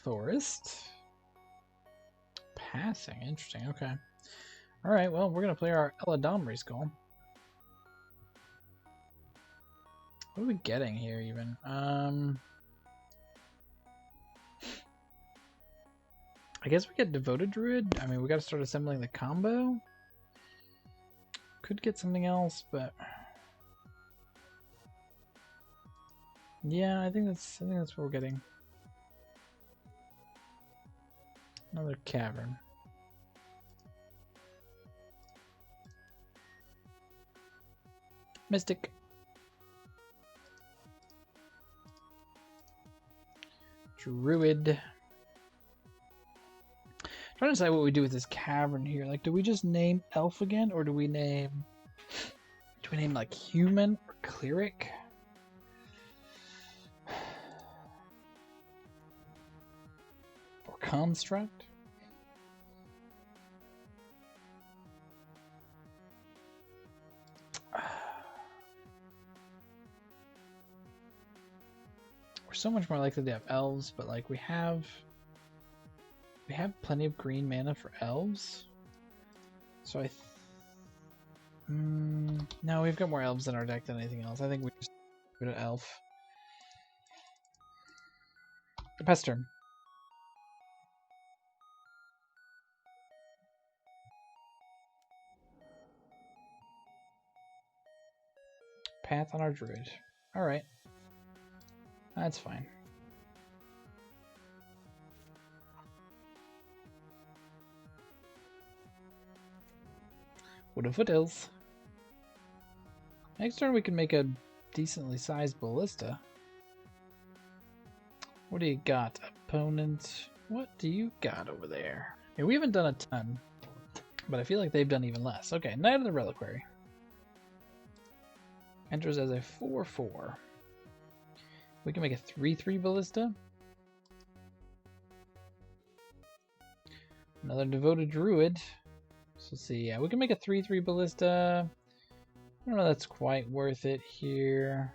Forest. Passing. Interesting. Okay. Alright, well, we're going to play our Eladamri's Call. What are we getting here, even? I guess we get Devoted Druid. I mean, we got to start assembling the combo. Could get something else, but yeah, I think that's what we're getting. Another cavern. Mystic. Druid. Trying to decide what we do with this cavern here. Like, do we just name elf again, or do we name like human or cleric? Or construct? We're so much more likely to have elves, but like we have plenty of green mana for elves. So no, we've got more elves in our deck than anything else. I think we just go to elf. The pest turn. Path on our druid. Alright. That's fine. Wood of Foothills. Next turn we can make a decently sized ballista. What do you got, opponent? What do you got over there? Yeah, we haven't done a ton, but I feel like they've done even less. Okay, Knight of the Reliquary. Enters as a 4/4. We can make a 3/3 ballista. Another Devoted Druid. So let's see, yeah, we can make a 3/3 ballista. I don't know if that's quite worth it here.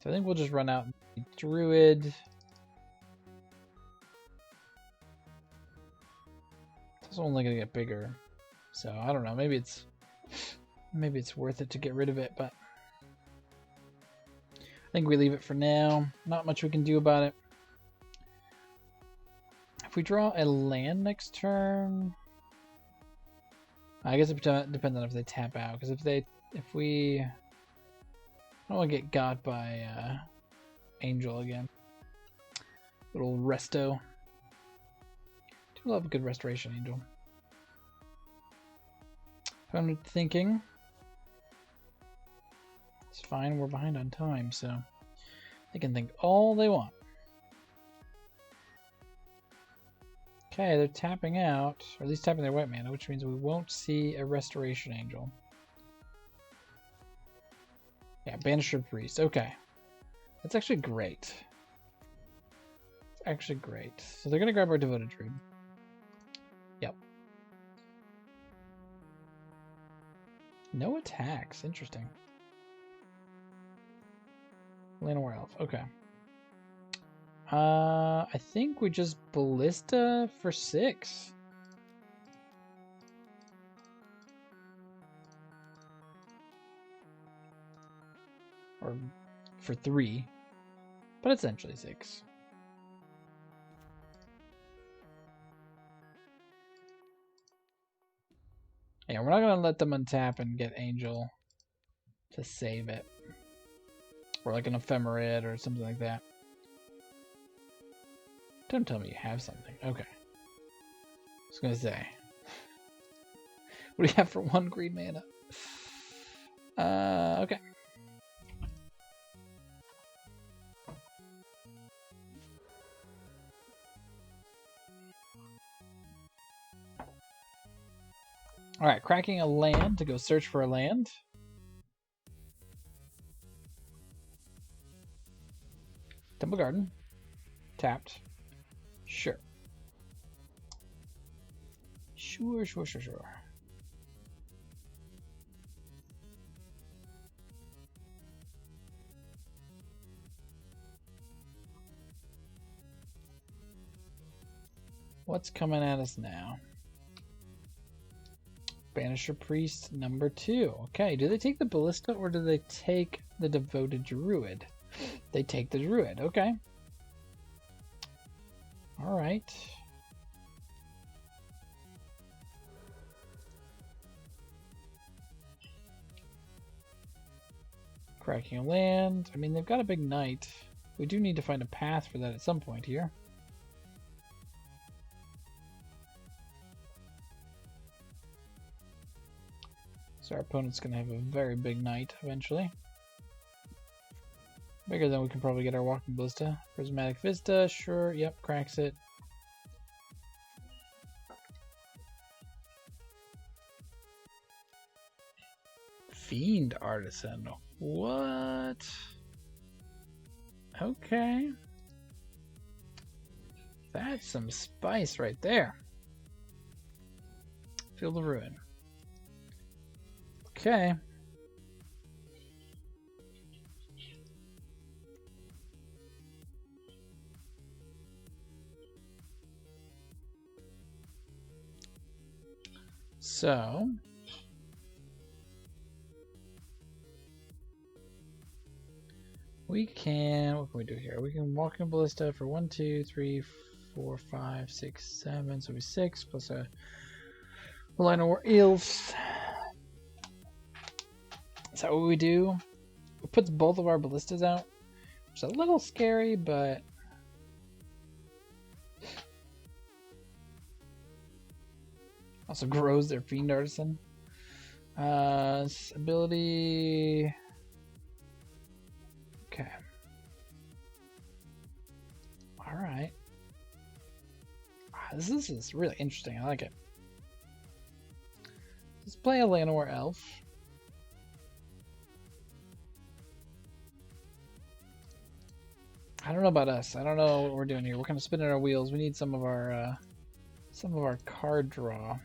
So I think we'll just run out the Druid. It's only gonna get bigger. So I don't know, maybe it's worth it to get rid of it, but I think we leave it for now. Not much we can do about it. If we draw a land next turn, I guess it depends on if they tap out. Because if we, I don't want to get got by Angel again. Little resto. Do love a good restoration, Angel. Opponent thinking. It's fine. We're behind on time, so they can think all they want. Okay, they're tapping out, or at least tapping their white mana, which means we won't see a Restoration Angel. Yeah, Banisher Priest. Okay. That's actually great. It's actually great. So they're going to grab our Devoted Druid. Yep. No attacks. Interesting. Llanowar Elf. Okay. I think we just Ballista for 6. Or for 3. But essentially 6. Yeah, we're not going to let them untap and get Angel to save it. Or like an Ephemerid or something like that. Don't tell me you have something. Okay. I was going to say. What do you have for 1 green mana? Okay. Alright, cracking a land to go search for a land. Temple Garden. Tapped. Sure. Sure. What's coming at us now? Banisher Priest number 2. Okay, do they take the Ballista or do they take the Devoted Druid? They take the Druid, okay. Alright. Cracking a land. I mean, they've got a big knight. We do need to find a path for that at some point here. So our opponent's going to have a very big knight eventually. Bigger than we can probably get our Walking Ballista. Prismatic Vista, sure, yep, cracks it. Fiend Artisan, what? Okay. That's some spice right there. Field of Ruin. Okay. So we can, what can we do here? We can Walking Ballista for 1, 2, 3, 4, 5, 6, 7. So it'll be 6 plus a line of elves. Is that what we do? It puts both of our ballistas out, which is a little scary, but also grows their Fiend Artisan. Ability. Okay. Alright. This is really interesting. I like it. Let's play a Llanowar Elf. I don't know about us. I don't know what we're doing here. We're kind of spinning our wheels. We need some of our card draw.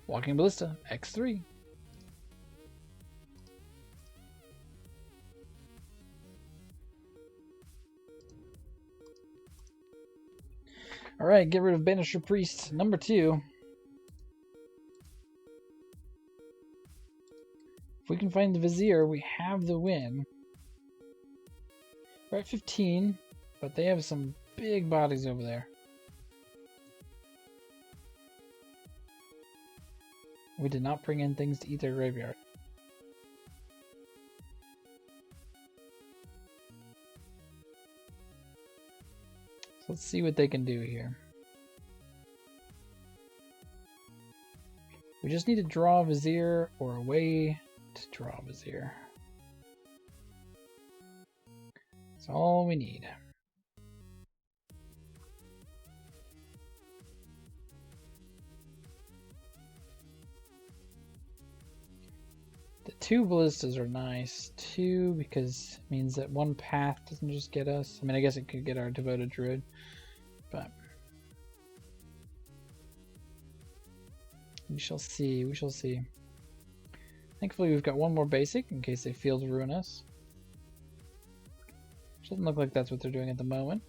Walking Ballista, X3. Alright, get rid of Banisher Priest, number 2. If we can find the Vizier, we have the win. We're at 15, but they have some big bodies over there. We did not bring in things to eat their graveyard. So let's see what they can do here. We just need to draw a Vizier or a way to draw a Vizier. That's all we need. The 2 ballistas are nice. 2 because it means that 1 path doesn't just get us. I mean, I guess it could get our Devoted Druid, but we shall see. We shall see. Thankfully, we've got 1 more basic in case they Field Ruin us. Doesn't look like that's what they're doing at the moment.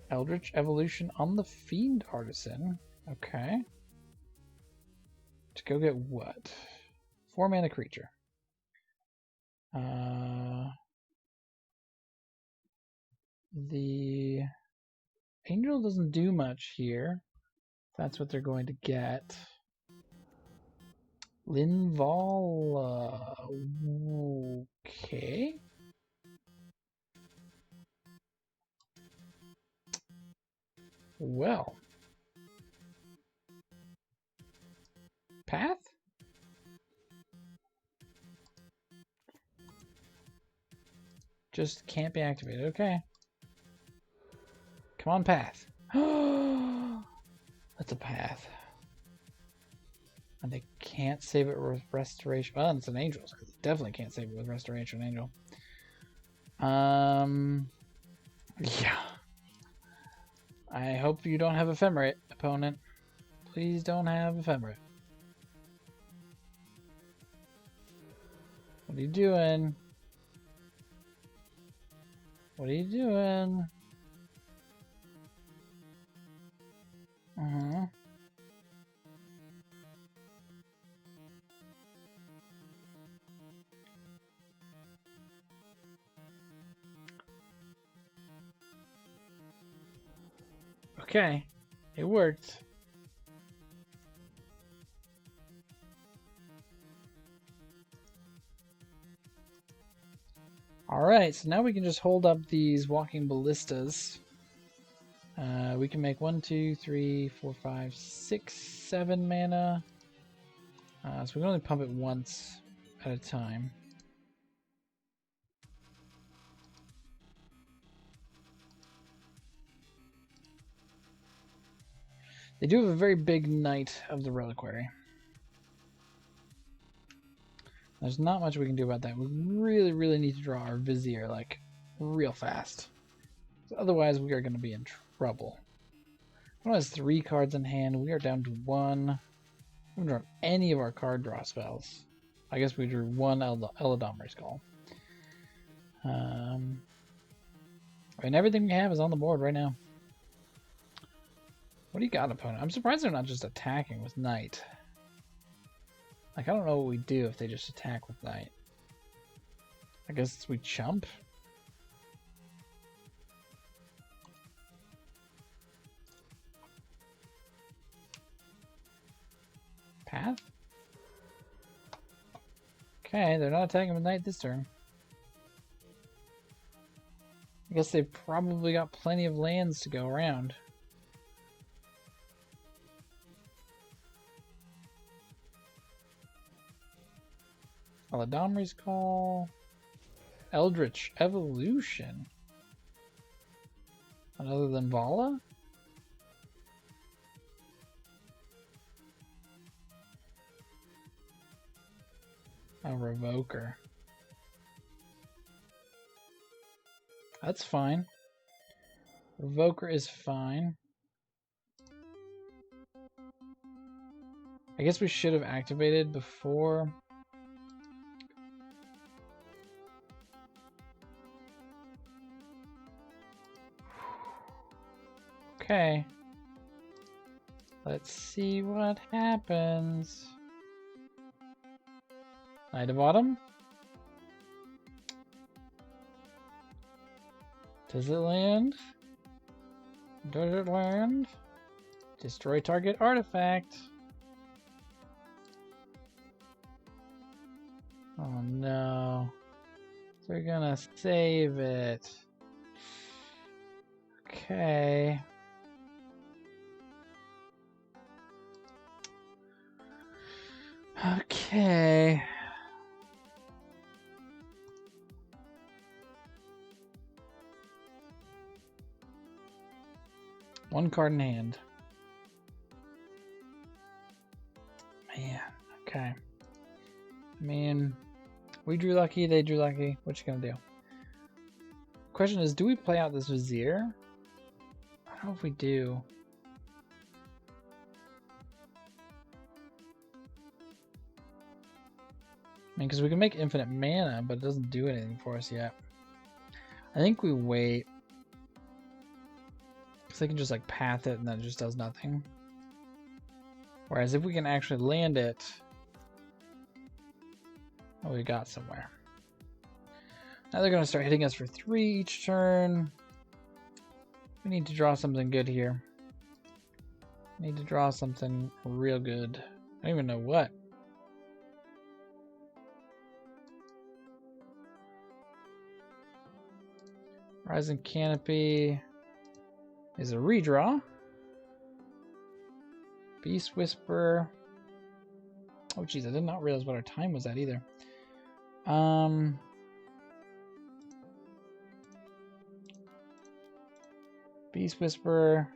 Eldritch Evolution on the Fiend Artisan. Okay. To go get what? 4 mana creature. The angel doesn't do much here. That's what they're going to get. Linval. Okay. Well. Path? Just can't be activated. Okay. Come on, path. That's a path. And they can't save it with restoration. Well, it's an angel, so they definitely can't save it with restoration angel. Yeah. I hope you don't have ephemerate, opponent. Please don't have ephemerate. What are you doing? What are you doing? Okay, it worked. Alright, so now we can just hold up these walking ballistas. We can make 1, 2, 3, 4, 5, 6, 7 mana. So we can only pump it once at a time. They do have a very big Knight of the Reliquary. There's not much we can do about that. We really, really need to draw our Vizier, like, real fast. Otherwise, we are going to be in trouble. One has 3 cards in hand. We are down to 1. We haven't drawn any of our card draw spells. I guess we drew 1 Eladamri's Call. And everything we have is on the board right now. What do you got, opponent? I'm surprised they're not just attacking with Knight. Like, I don't know what we do if they just attack with Knight. I guess we chump? Path? Okay, they're not attacking with Knight this turn. I guess they've probably got plenty of lands to go around. Eladamri's Call. Eldritch Evolution. Other than Vala? A Revoker. That's fine. Revoker is fine. I guess we should have activated before. Okay. Let's see what happens. Knight of Autumn? Does it land? Does it land? Destroy target artifact. Oh no. They're gonna save it. Okay. Okay. One card in hand. Man, okay. I mean, we drew lucky, they drew lucky. What you gonna do? Question is, do we play out this Vizier? I don't know if we do. I mean, because we can make infinite mana, but it doesn't do anything for us yet. I think we wait. Because they can just like path it and then it just does nothing. Whereas if we can actually land it, oh, we got somewhere. Now they're going to start hitting us for 3 each turn. We need to draw something good here. Need to draw something real good. I don't even know what. Rising Canopy is a redraw. Beast Whisperer. Oh jeez, I did not realize what our time was at either. Beast Whisperer.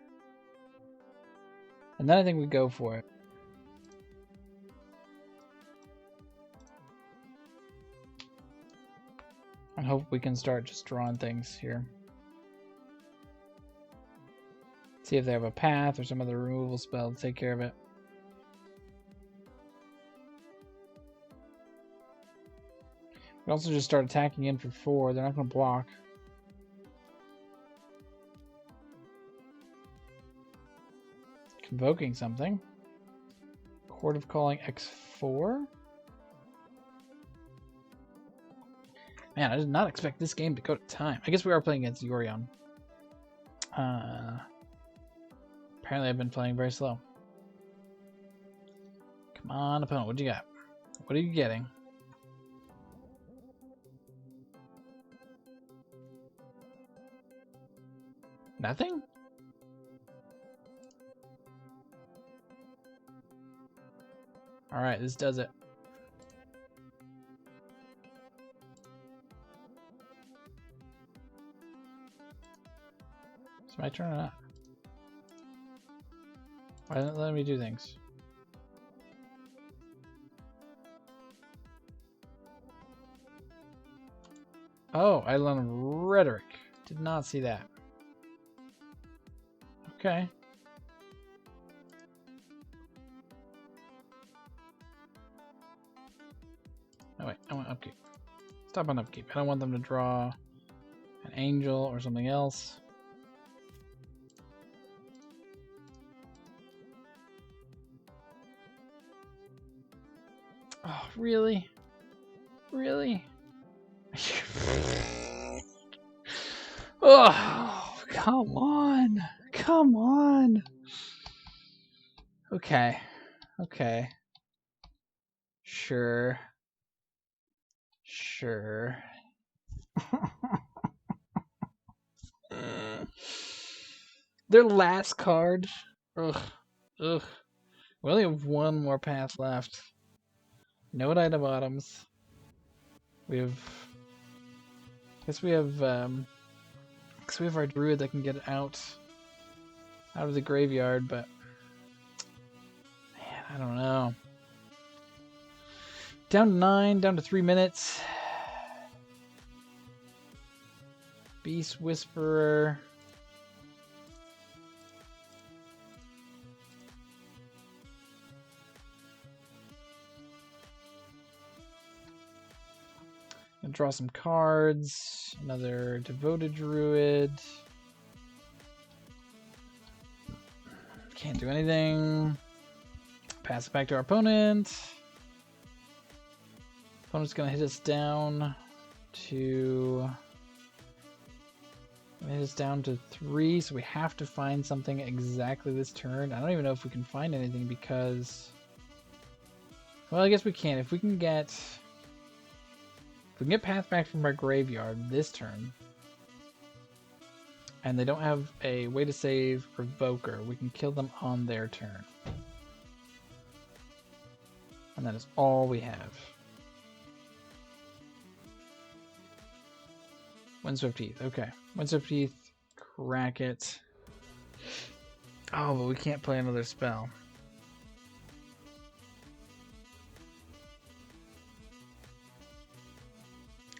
And then I think we go for it. And hope we can start just drawing things here. See if they have a path or some other removal spell to take care of it. We also just start attacking in for 4. They're not going to block. Convoking something. Court of Calling X4. Man, I did not expect this game to go to time. I guess we are playing against Yorion. Apparently I've been playing very slow. Come on, opponent, what do you got? What are you getting? Nothing? Alright, this does it. It's my turn or not? Why didn't it let me do things? Oh, I learned rhetoric. Did not see that. Okay. Oh wait, I want upkeep. Stop on upkeep. I don't want them to draw an angel or something else. Oh, really? Really? Oh, come on. Come on. Okay. Okay. Sure. Sure. Their last card. Ugh. Ugh. We only have one more path left. No Knight of Bottoms. We have. I guess we have. Because we have our Druid that can get out of the graveyard, but man, I don't know. Down to 9, down to 3 minutes. Beast Whisperer. Gonna draw some cards. Another Devoted Druid. Can't do anything. Pass it back to our opponent. Opponent's gonna hit us down to 3, so we have to find something exactly this turn. I don't even know if we can find anything because, well, I guess we can. If we can get path back from our graveyard this turn, and they don't have a way to save Revoker, we can kill them on their turn. And that is all we have. Windswept Heath, okay. Windswept Heath, crack it. Oh, but we can't play another spell.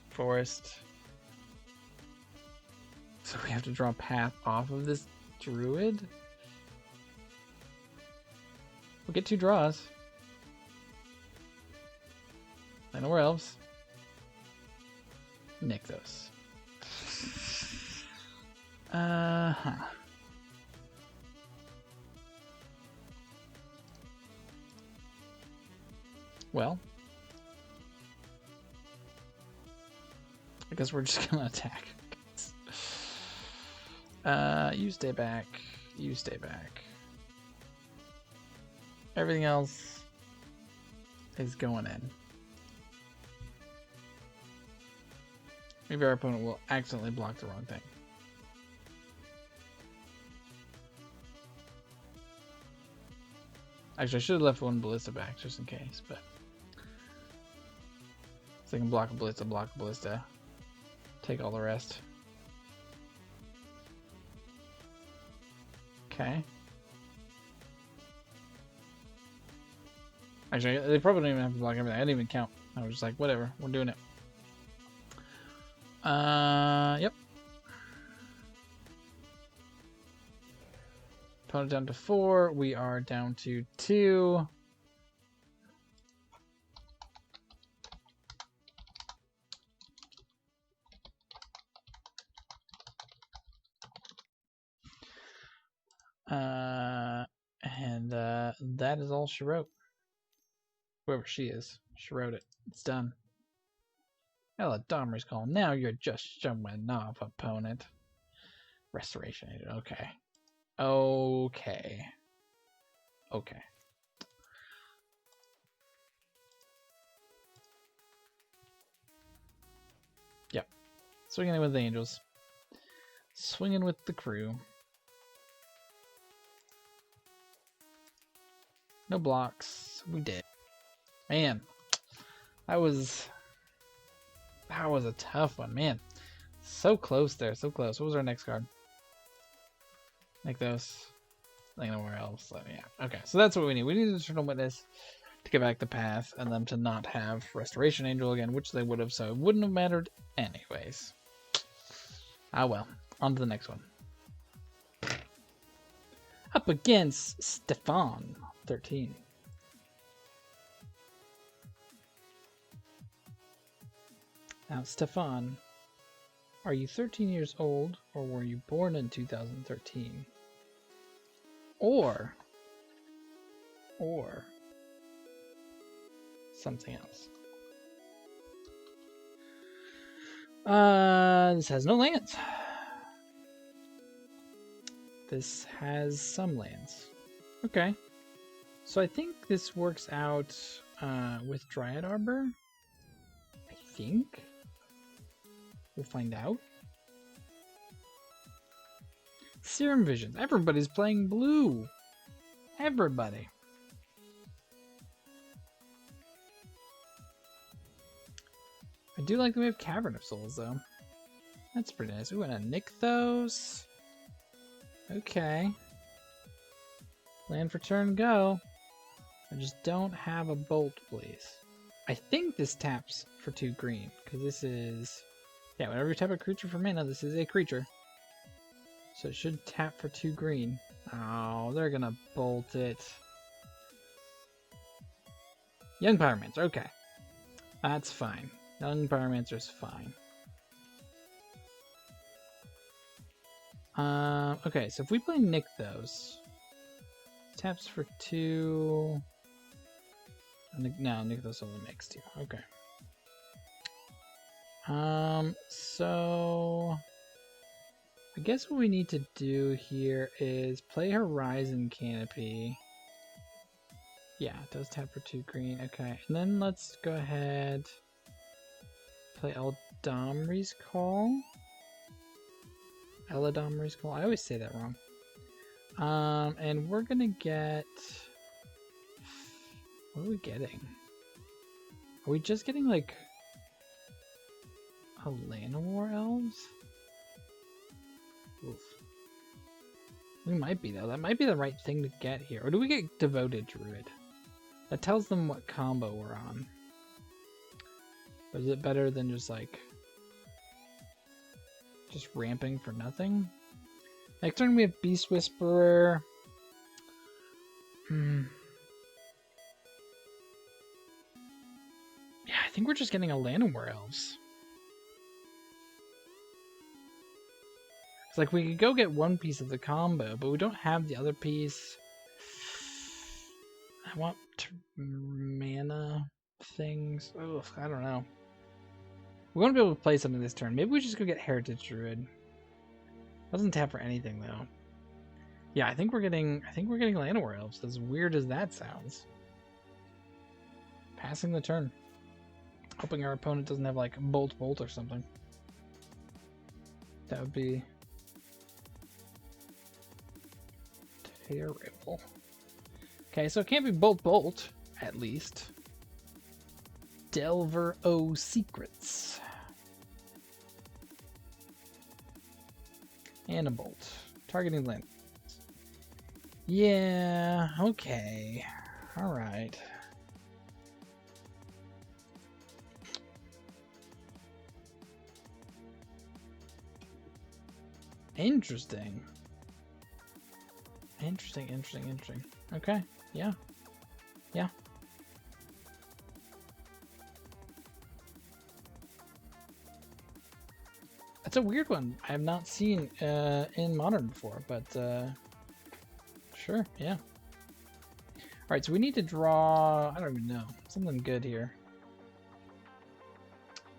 Forest. So we have to draw a path off of this Druid? We'll get 2 draws. I know we're elves. Nykthos. Well, I guess we're just gonna attack. You stay back. You stay back. Everything else is going in. Maybe our opponent will accidentally block the wrong thing. Actually, I should have left one ballista back just in case, but so I can block a ballista, take all the rest. Okay. Actually, they probably don't even have to block everything. I didn't even count. I was just like, whatever, we're doing it. Yep. Opponent down to 4. We are down to 2. And that is all she wrote. Whoever she is, she wrote it. It's done. Ella Dahmer's call. Now you're just showing off, opponent. Restoration. Okay. Okay. Okay. Yep. Swinging in with the angels. Swinging with the crew. No blocks. We did. Man, that was a tough one, man. So close there, so close. What was our next card? Nykthos. Nowhere else. Let me out. Okay, so that's what we need. We need an Eternal Witness to get back the path, and them to not have Restoration Angel again, which they would have, so it wouldn't have mattered anyways. Ah well. On to the next one. Up against Stefan, 13. Now, Stefan, are you 13 years old, or were you born in 2013? Or something else. This has no lands. This has some lands. Okay. So I think this works out with Dryad Arbor. I think. We'll find out. Serum Visions. Everybody's playing blue. Everybody. I do like that we have Cavern of Souls, though. That's pretty nice. We want to Nykthos. Okay. Land for turn, go. I just don't have a bolt, please. I think this taps for 2 green, because this is... Yeah, whenever you tap a creature for mana, this is a creature. So it should tap for 2 green. Oh, they're gonna bolt it. Young Pyromancer, okay. That's fine. Young Pyromancer's fine. Okay, so if we play Nykthos, taps for 2... No, Nykthos only makes 2. Okay. So... I guess what we need to do here is play Horizon Canopy. Yeah, it does tap for 2 green. Okay, and then let's go ahead... Play Eladamri's Call. Eladamri's Call. I always say that wrong. And we're gonna get... What are we getting? Are we just getting, like... a Llanowar Elves? Oof. We might be, though. That might be the right thing to get here. Or do we get Devoted Druid? That tells them what combo we're on. But is it better than just, like... just ramping for nothing? Next turn we have Beast Whisperer. Yeah, I think we're just getting a Llanowar Elves. It's like we could go get one piece of the combo, but we don't have the other piece. I want mana. things. Ugh, I don't know. We want to be able to play something this turn. Maybe we just go get Heritage Druid. Doesn't tap for anything though. Yeah, I think we're getting Llanowar Elves, as weird as that sounds. Passing the turn. Hoping our opponent doesn't have like Bolt or something. That would be terrible. Okay, so it can't be Bolt, at least. Delver O Secrets. And a Bolt. Targeting land. Yeah, okay. Alright. Interesting. Interesting. Okay, yeah. Yeah. That's a weird one. I have not seen in Modern before, but sure, yeah. Alright, so we need to draw, I don't even know, something good here.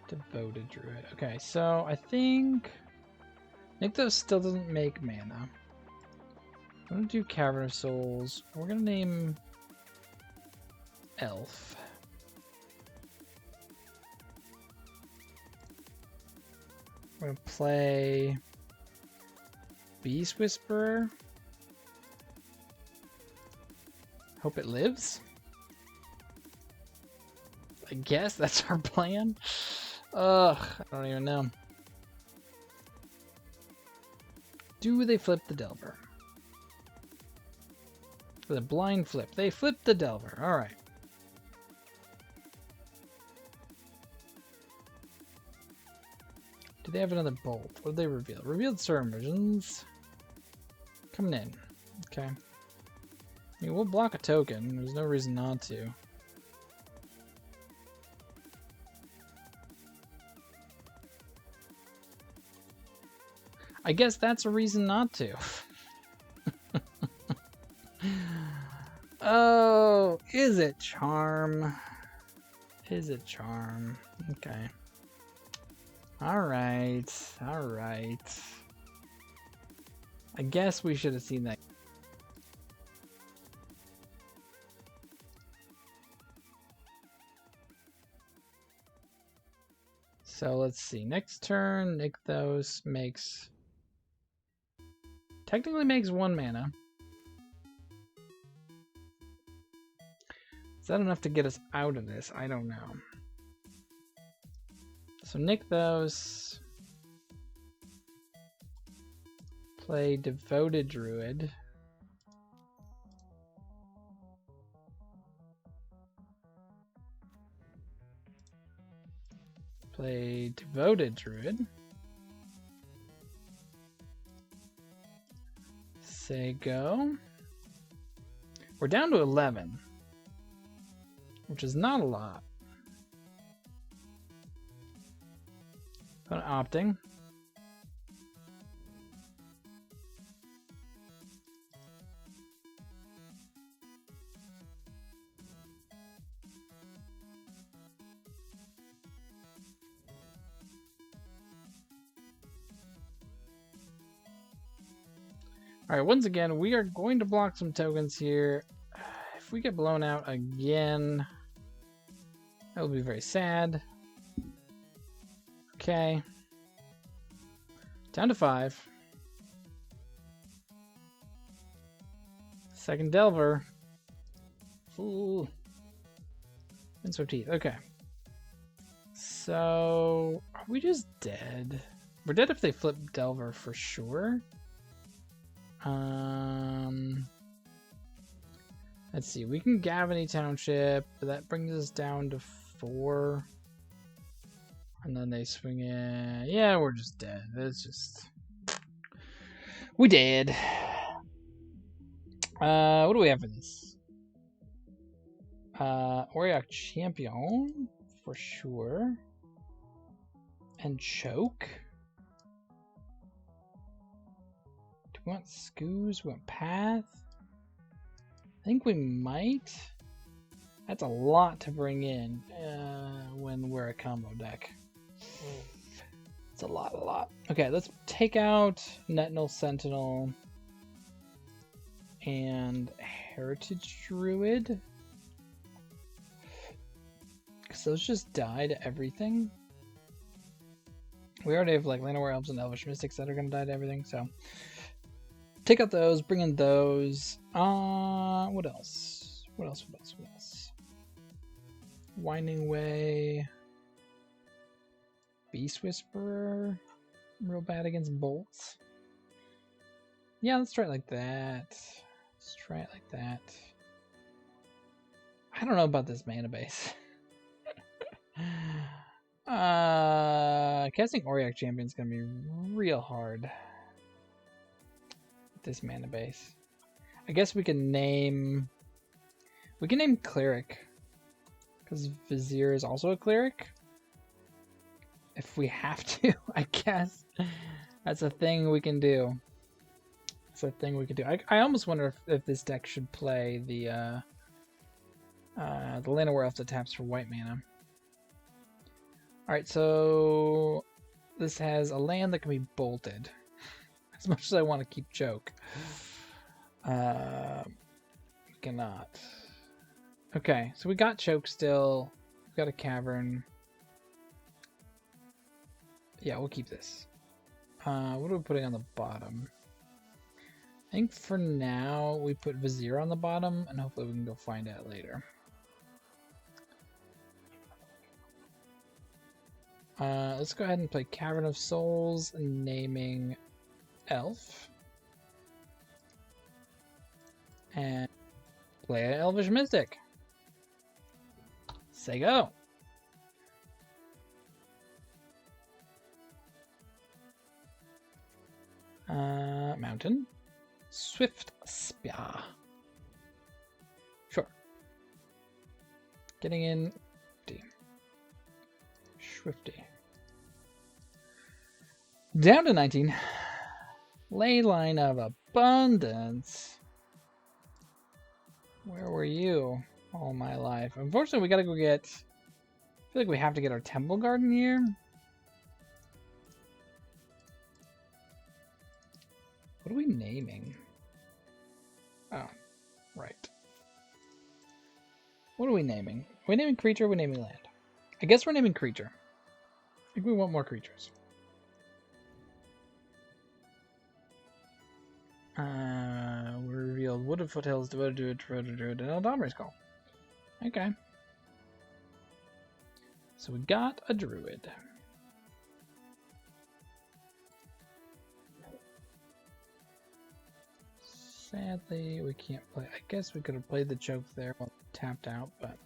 Devoted Druid. Okay, so I think Nykthos still doesn't make mana. I'm gonna do Cavern of Souls. We're gonna name Elf. We're gonna play Beast Whisperer. Hope it lives. I guess that's our plan. Ugh, I don't even know. Do they flip the Delver? The blind flip. They flip the Delver. Alright. Do they have another Bolt? What did they reveal? Revealed Submersions. Coming in. Okay. I mean, we'll block a token. There's no reason not to. I guess that's a reason not to. Oh, is it charm? Is it charm? Okay. Alright. Alright. I guess we should have seen that. So let's see. Next turn, Nykthos makes... Technically makes 1 mana. Is that enough to get us out of this? I don't know. So Nykthos. Play Devoted Druid. Play Devoted Druid. Say go. We're down to 11. Which is not a lot. Opting. Alright, once again, we are going to block some tokens here. If we get blown out again, that will be very sad. Okay. Down to 5. Second Delver. Ooh. And so teeth. Okay. So, are we just dead? We're dead if they flip Delver for sure. Let's see. We can Gavany Township, but that brings us down to 4. And then they swing in. Yeah, we're just dead. It's just... We dead. What do we have for this? Auriok Champion, for sure. And Choke. Do we want Skoos? We want Path? I think we might. That's a lot to bring in when we're a combo deck. It's a lot. Okay, let's take out Netinal Sentinel and Heritage Druid. Because those just die to everything. We already have like Llanowar Elves and Elvish Mystics that are going to die to everything, so take out those, bring in those. What else? What else? Winding Way. Beast Whisperer. Real bad against bolts. Yeah, let's try it like that. I don't know about this mana base. Casting Auriok Champion is gonna be real hard with this mana base. I guess we can name Cleric, because Vizier is also a Cleric. If we have to, I guess that's a thing we can do. I almost wonder if this deck should play the Llanowar Elf that taps for white mana. Alright, so this has a land that can be bolted. As much as I want to keep Choke. We cannot. Okay, so we got Choke still. We've got a Cavern. Yeah, we'll keep this. What are we putting on the bottom? I think for now we put Vizier on the bottom, and hopefully we can go find out later. Let's go ahead and play Cavern of Souls, naming Elf. And play an Elvish Mystic. Say go. Mountain. Swift Spear. Sure. Getting in. Swifty. Down to 19. Leyline of Abundance. Where were you all my life? Unfortunately, we gotta go get... I feel like we have to get our Temple Garden here. What are we naming? Oh, right. What are we naming? Are we naming creature or are we naming land? I guess we're naming creature. I think we want more creatures. We revealed Wooded Foothills, Devoted Druid, and Eldamri's Call. Okay. So we got a Druid. Sadly, we can't play. I guess we could have played the Choke there while tapped out, but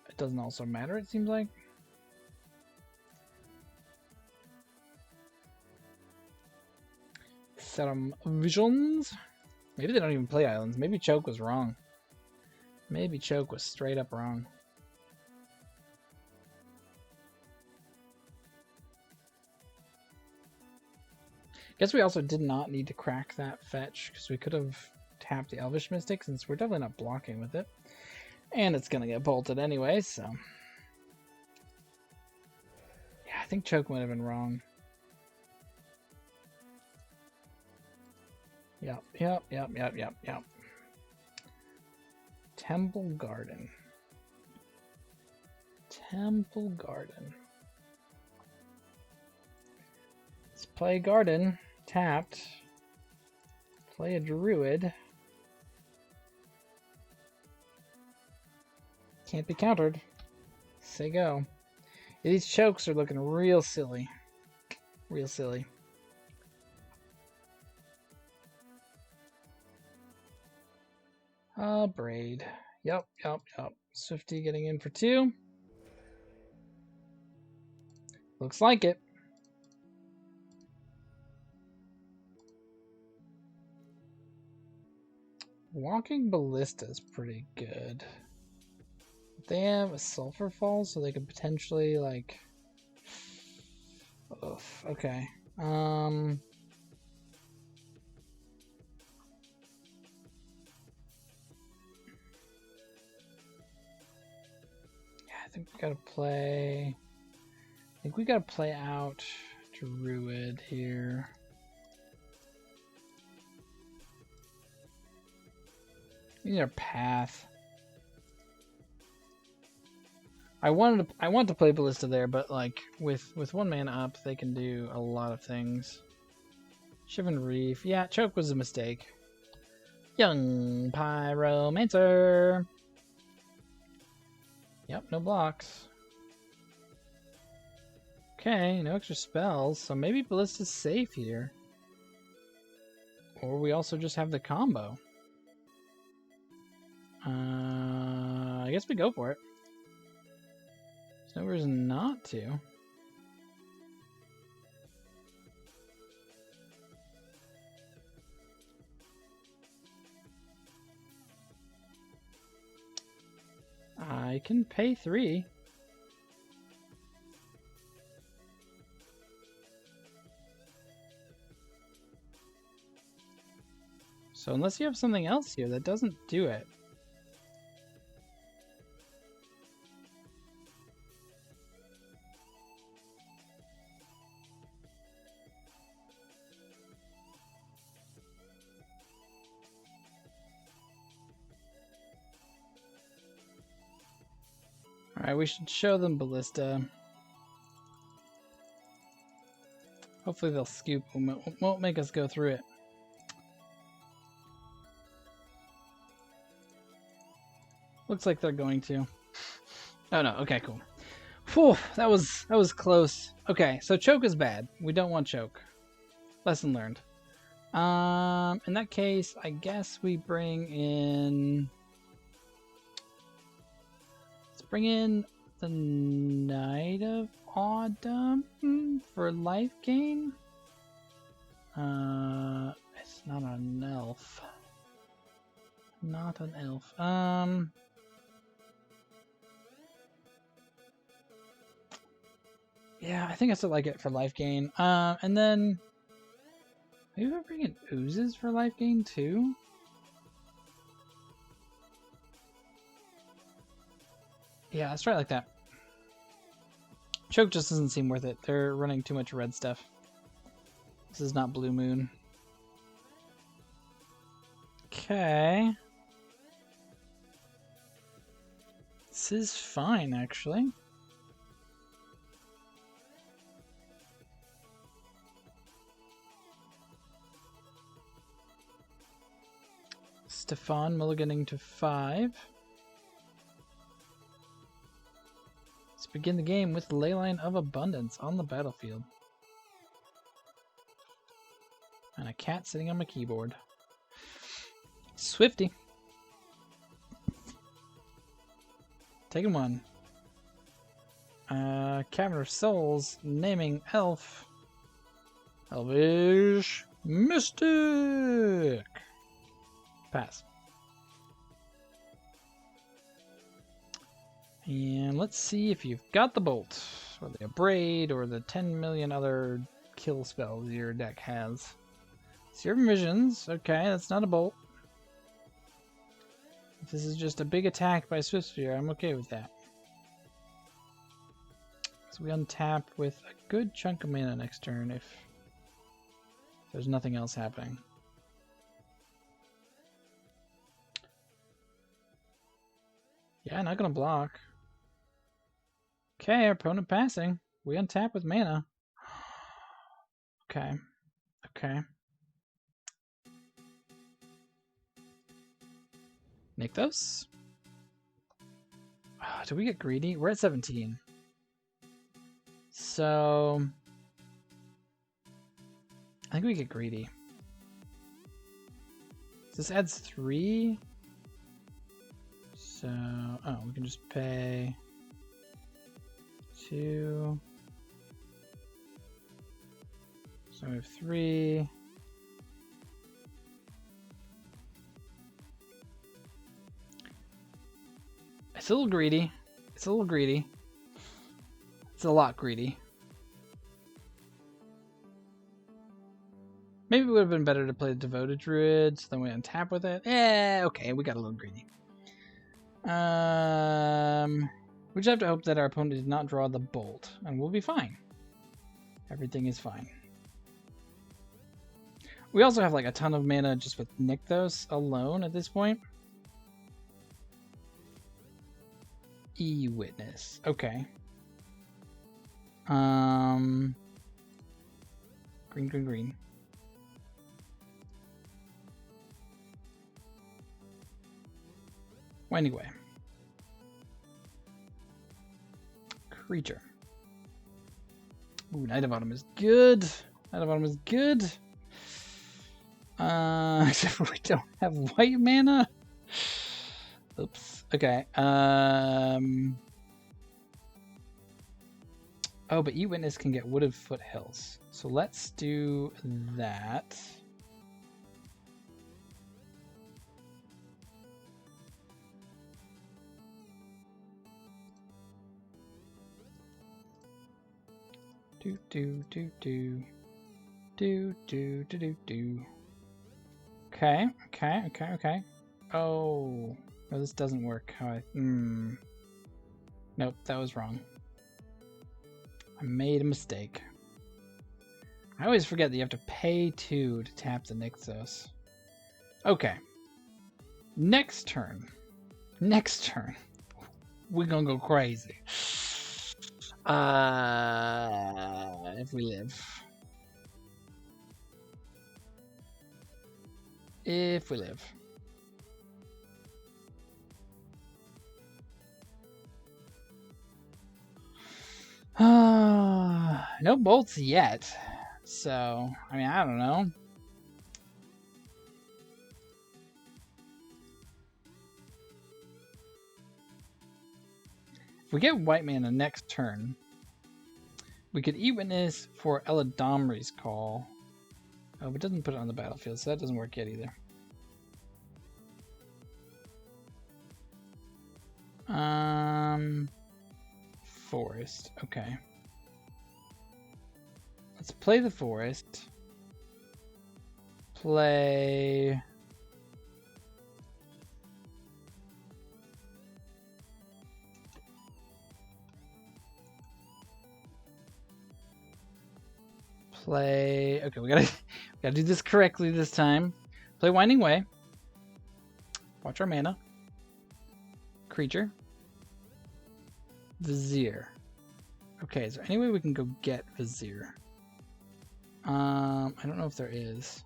it doesn't also matter, it seems like. Serum Visions. Maybe they don't even play islands. Maybe Choke was wrong. Maybe Choke was straight up wrong. Guess we also did not need to crack that fetch because we could have tapped the Elvish Mystic since we're definitely not blocking with it. And it's going to get bolted anyway, so... Yeah, I think Choke might have been wrong. Yep. Temple Garden. Let's play Garden. Tapped. Play a Druid. Can't be countered. Say go. Yeah, these Chokes are looking real silly. Real silly. Braid. Yep. Swifty getting in for 2. Looks like it. Walking Ballista is pretty good. They have a Sulfur Fall, so they could potentially, like... Oof, okay. think we gotta play. I think we gotta play out Druid here. We need our path. I want to play Ballista there, but like with 1 mana up, they can do a lot of things. Shivan Reef. Yeah, choke was a mistake. Young Pyromancer. Yep, no blocks. Okay, no extra spells, so maybe Ballista's safe here. Or we also just have the combo. I guess we go for it. There's no reason not to. I can pay 3. So unless you have something else here that doesn't do it. Alright, we should show them Ballista. Hopefully they'll scoop. Won't make us go through it. Looks like they're going to. Oh no, okay, cool. Whew, that was close. Okay, so choke is bad. We don't want choke. Lesson learned. In that case, I guess we bring in... Let's bring in the Knight of Autumn for life gain. It's not an elf. Not an elf. Yeah, I think I still like it for life gain. And then maybe we're bringing oozes for life gain too. Yeah, let's try it like that. Choke just doesn't seem worth it. They're running too much red stuff. This is not Blue Moon. Okay. This is fine, actually. Stefan mulliganing to 5. Let's begin the game with Leyline of Abundance on the battlefield. And a cat sitting on my keyboard. Swifty. Taking 1. Cavern of Souls, naming elf. Elvish Mystic. Pass. And let's see if you've got the bolt, or the abrade, or the 10 million other kill spells your deck has. Seer Visions, okay, that's not a bolt. If this is just a big attack by Swift Sphere, I'm okay with that. So we untap with a good chunk of mana next turn if there's nothing else happening. Yeah, not gonna block. Okay, our opponent passing. We untap with mana. Okay. Okay. Nykthos? Oh, do we get greedy? We're at 17. So I think we get greedy. This adds 3. So, oh, we can just pay 2. So we have 3. It's a little greedy. It's a little greedy. It's a lot greedy. Maybe it would have been better to play the Devoted Druid, so then we untap with it. Yeah, okay, we got a little greedy. We just have to hope that our opponent did not draw the bolt, and we'll be fine. Everything is fine. We also have like a ton of mana just with Nykthos alone at this point. E-Witness. Okay. Green, green, green. Well, anyway. Creature. Ooh, Knight of Autumn is good. Knight of Autumn is good. Except for we don't have white mana. Oops. Okay. Oh, but E-Witness can get Wooded Foothills. So let's do that. Do do do do do do do do do. Okay, okay, okay, okay. Oh, no, this doesn't work. How I Nope, that was wrong. I made a mistake. I always forget that you have to pay 2 to tap the Nykthos. Okay. Next turn. Next turn. We're gonna go crazy. If we live. If we live. No bolts yet. So, I mean, I don't know. If we get white mana next turn, we could E-Witness for Eladamri's Call. Oh, but it doesn't put it on the battlefield, so that doesn't work yet either. Forest. Okay. Let's play the forest. Play... Okay, we gotta do this correctly this time. Play Winding Way. Watch our mana. Creature. Vizier. Okay, is there any way we can go get Vizier? I don't know if there is.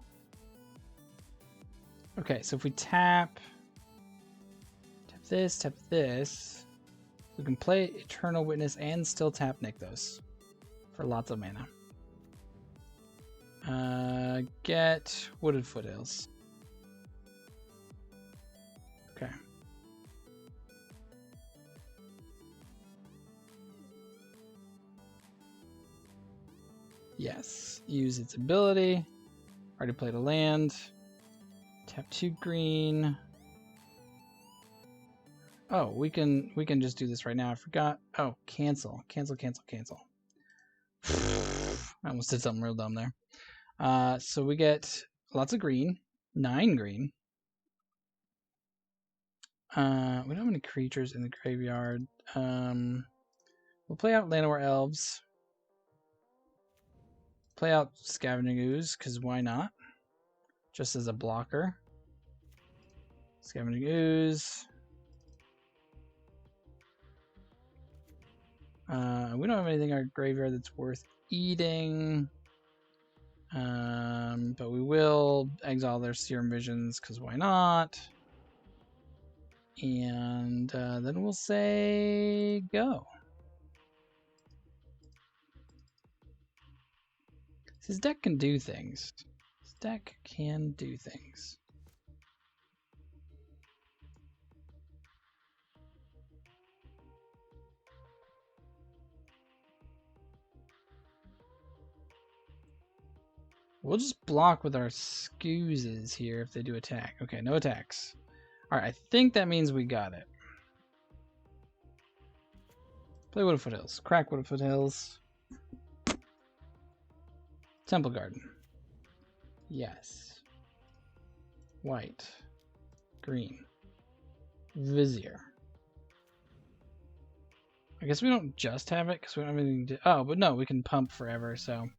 Okay, so if we tap this, we can play Eternal Witness and still tap Nykthos for lots of mana. Get Wooded Foothills. Okay. Yes. Use its ability. Already played a land. Tap 2 green. Oh, we can just do this right now. I forgot. Oh, cancel. Cancel. I almost did something real dumb there. So we get lots of green. 9 green. We don't have any creatures in the graveyard. We'll play out Llanowar Elves. Play out Scavenging Ooze, because why not? Just as a blocker. Scavenging Ooze. We don't have anything in our graveyard that's worth eating. But we will exile their Serum Visions, because why not? And then we'll say go. His deck can do things. His deck can do things. We'll just block with our scoozes here if they do attack. Okay, no attacks. Alright, I think that means we got it. Play Wooded Foothills. Crack Wooded Foothills. Temple Garden. Yes. White. Green. Vizier. I guess we don't just have it because we don't have anything to. Oh, but no, we can pump forever. So,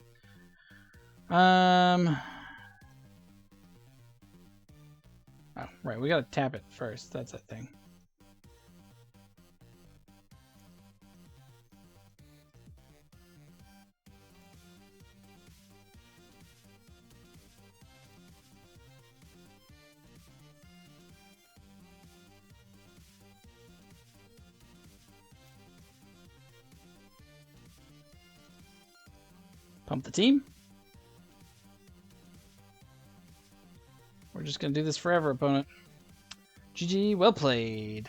oh, right, we gotta tap it first. That's that thing. Pump the team. We're just gonna do this forever, opponent. GG, well played.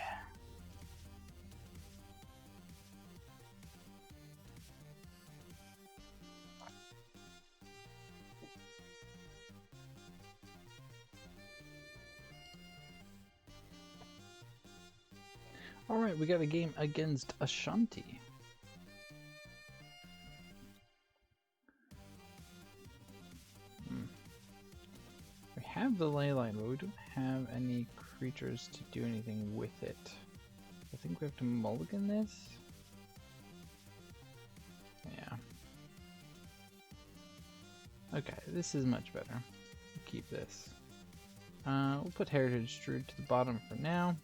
Alright, we got a game against Ashanti. We have the Leyline, but we don't have any creatures to do anything with it. I think we have to mulligan this. Yeah. Okay, this is much better. We'll keep this. We'll put Heritage Druid to the bottom for now.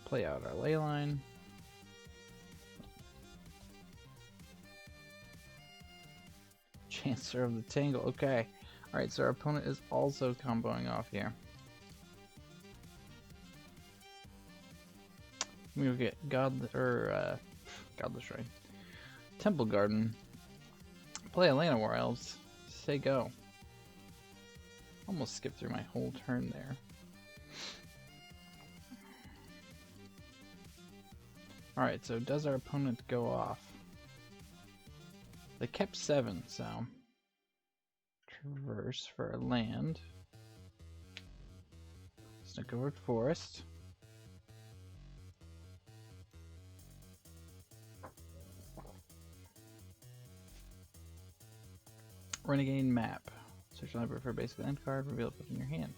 Play out our Leyline. Chancellor of the Tangle. Okay. Alright, so our opponent is also comboing off here. We will get Godless Shrine. Temple Garden. Play Atlanta War Elves. Say go. Almost skipped through my whole turn there. Alright, so does our opponent go off? They kept 7, so traverse for a land. Snookover Forest. Renegade Map. Search the library for a basic land card, reveal it, put it in your hand.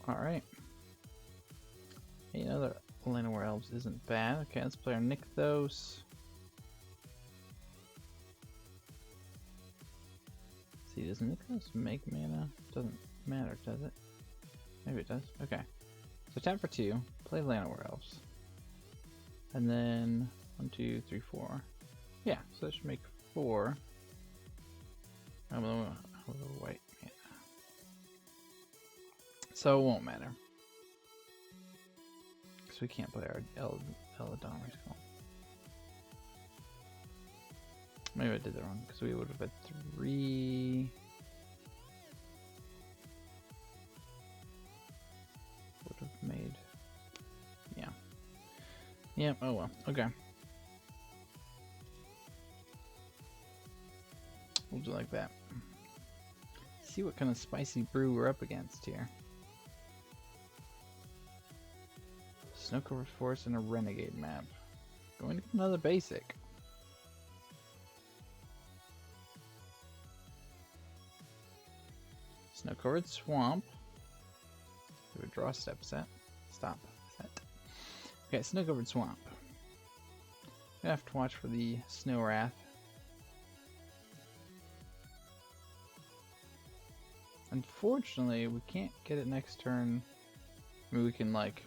Alright. Hey, another Atlanta War Elves isn't bad. Okay, let's play our Nykthos. See, does Nykthos make mana? Doesn't matter, does it? Maybe it does. Okay. So tap for 2, play Atlanta War Elves. And then 1, 2, 3, 4. Yeah, so that should make 4. I'm a white mana. So it won't matter. Because we can't play our Eladon Skull. Maybe I did that wrong, because we would have had 3. Would have made. Yeah. Yeah, oh well. Okay. We'll do like that. See what kind of spicy brew we're up against here. Snow-covered forest and a renegade map. Going to another basic. Snow-covered swamp. Do a draw step set. Stop set. Okay, snow-covered swamp. I have to watch for the snow wrath. Unfortunately, we can't get it next turn. I mean, we can like...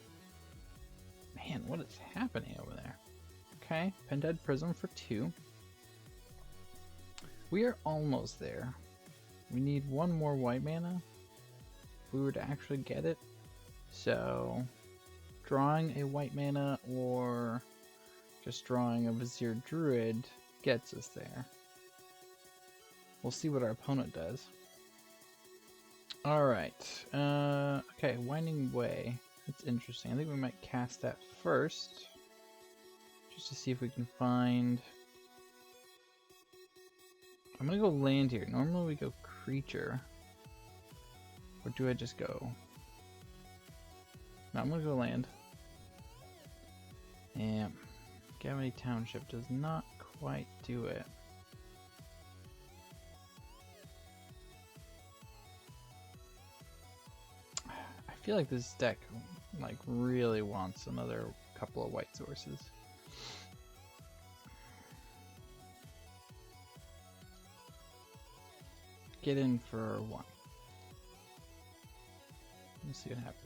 Man, what is happening over there? Okay, Pendead Prism for 2. We are almost there. We need 1 more white mana if we were to actually get it. So, drawing a white mana or just drawing a Vizier Druid gets us there. We'll see what our opponent does. Alright, okay, Winding Way. That's interesting. I think we might cast that first. Just to see if we can find... I'm gonna go land here. Normally we go creature. Or do I just go... No, I'm gonna go land. And Gavity Township does not quite do it. I feel like this deck like really wants another couple of white sources. get in for 1. We'll see what happens.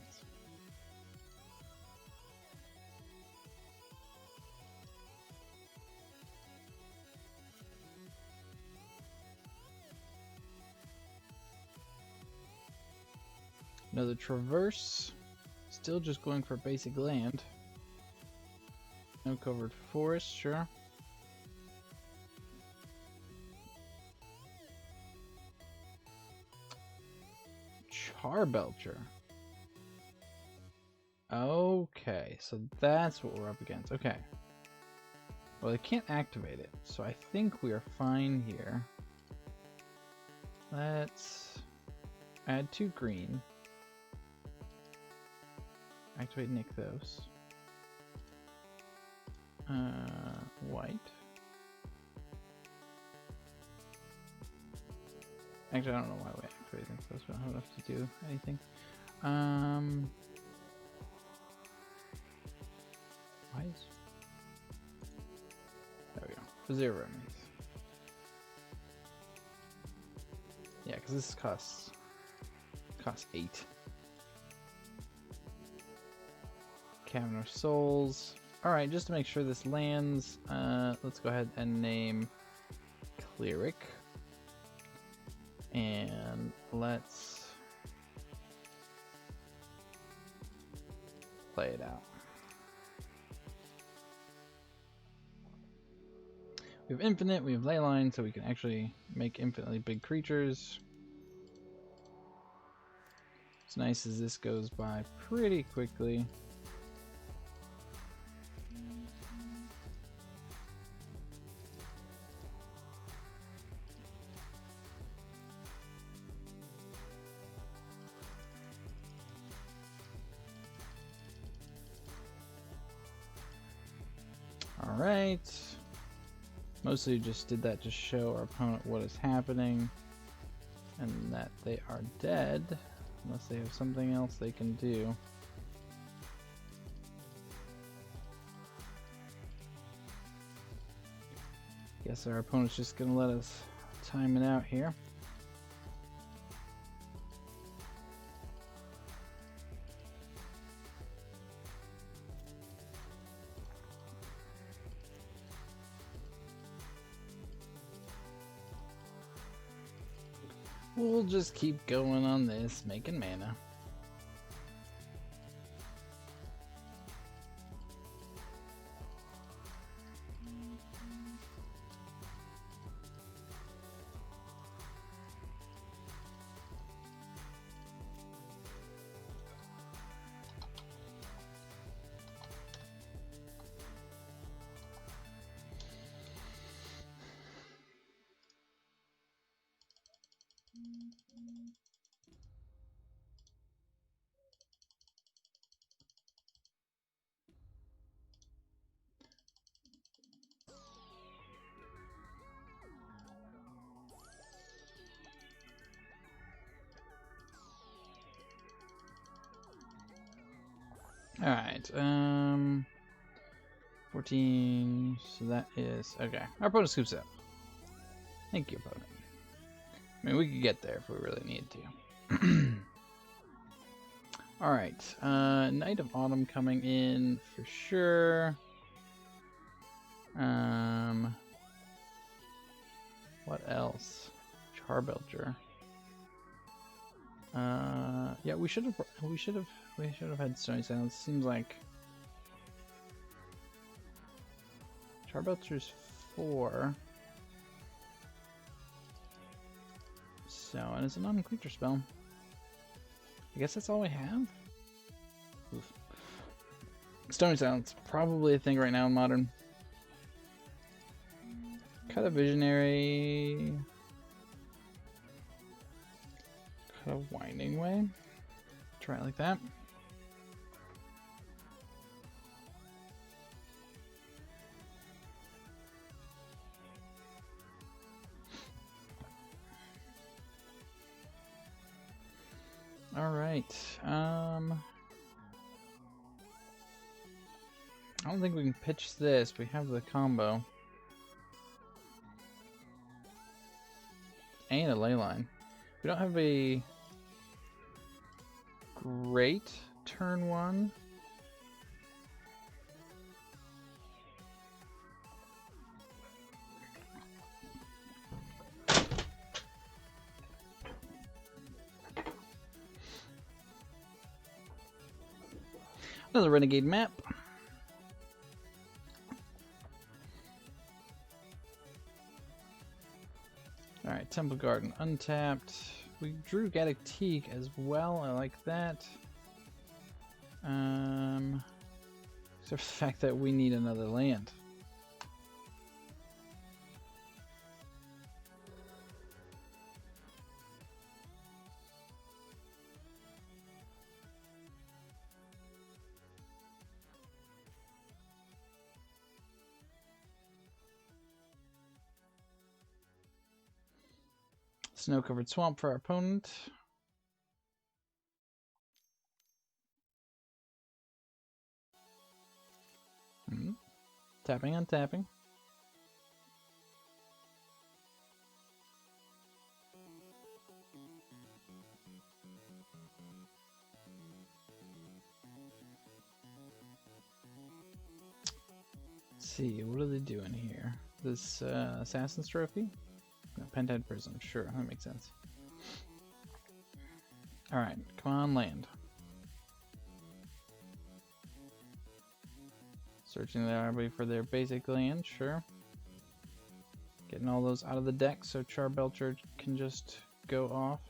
Another traverse. Still just going for basic land. No covered forest, sure. Charbelcher. Okay, so that's what we're up against. Okay. Well, they can't activate it, so I think we are fine here. Let's add 2 green. Activate Nykthos. White. Actually, I don't know why we activate Nykthos. We don't have enough to do anything. Why is... There we go. Vizier Druid. Yeah, because this costs 8. Cavern of Souls. Alright, just to make sure this lands, let's go ahead and name Cleric. And let's play it out. We have infinite, we have Leyline, so we can actually make infinitely big creatures. What's nice is this goes by pretty quickly. Alright. Mostly just did that to show our opponent what is happening and that they are dead unless they have something else they can do. Guess our opponent's just gonna let us time it out here. We'll just keep going on this, making mana. Alright, 14, so that is, okay. Our opponent scoops up. Thank you, opponent. I mean, we could get there if we really need to. Alright, Night of Autumn coming in for sure. What else? Charbelcher. Yeah, we should have had Stony Silence. Seems like Charbelcher's 4. So, and it's a non-creature spell. I guess that's all we have? Oof. Stony Silence, probably a thing right now in Modern. Cut a Visionary. Cut a Winding Way. Try it like that. All right. I don't think we can pitch this. We have the combo. And a Leyline. We don't have a great turn 1. Another renegade map. Alright, Temple Garden untapped. We drew Gaddock Teak as well. I like that. Except for the fact that we need another land. Snow-covered swamp for our opponent. Tapping on tapping. Let's see, what are they doing here? This Assassin's Trophy? No, Pentad Prism, sure, that makes sense. Alright, come on, land. Searching the library for their basic land, sure. Getting all those out of the deck so Charbelcher can just go off.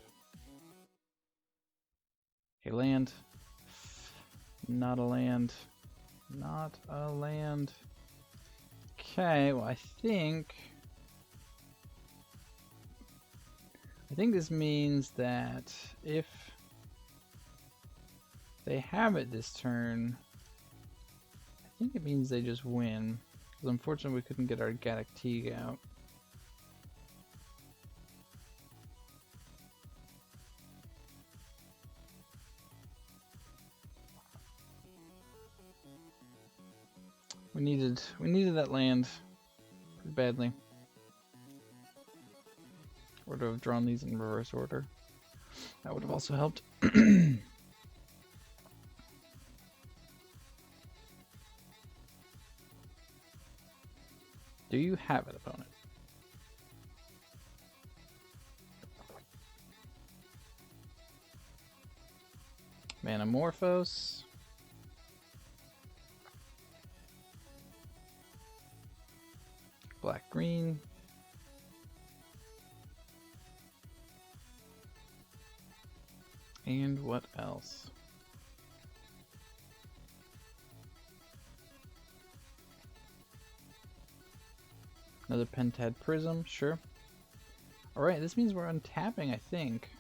Okay, land. Not a land. Not a land. Okay, well I think this means that if they have it this turn, I think it means they just win. Because unfortunately we couldn't get our Gaddock Teak out. We needed that land pretty badly. Or to have drawn these in reverse order. That would have also helped. Do you have it, opponent? Manamorphose. Black green. And what else? Another Pentad Prism, sure. Alright, this means we're untapping, I think.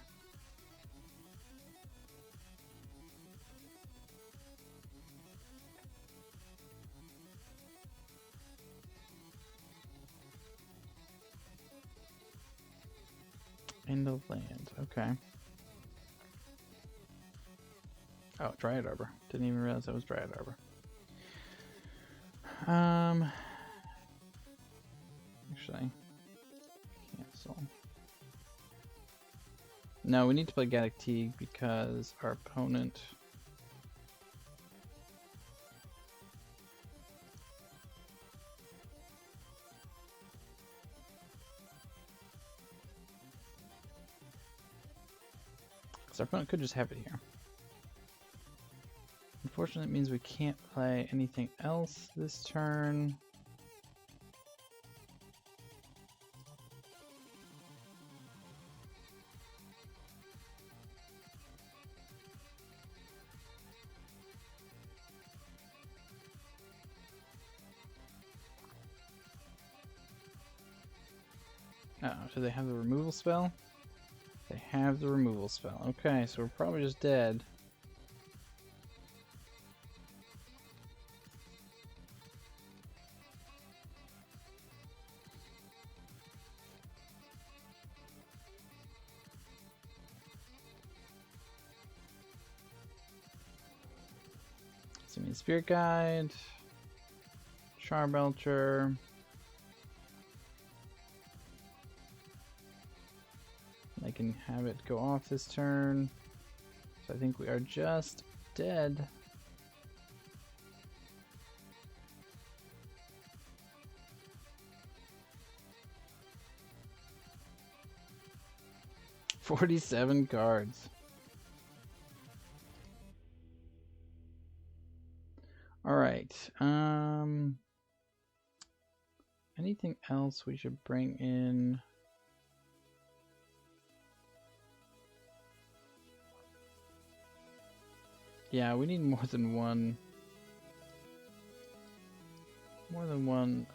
End of land, okay. Oh, Dryad Arbor. Didn't even realize that was Dryad Arbor. Actually, cancel. No, we need to play Gaddock Teak because our opponent... Because our opponent could just have it here. Unfortunately, it means we can't play anything else this turn. Oh, do they have the removal spell? They have the removal spell. Okay, so we're probably just dead. Simian Spirit Guide, Charbelcher. I can have it go off this turn. So I think we are just dead. $47 cards. All right. Anything else we should bring in? Yeah, we need more than one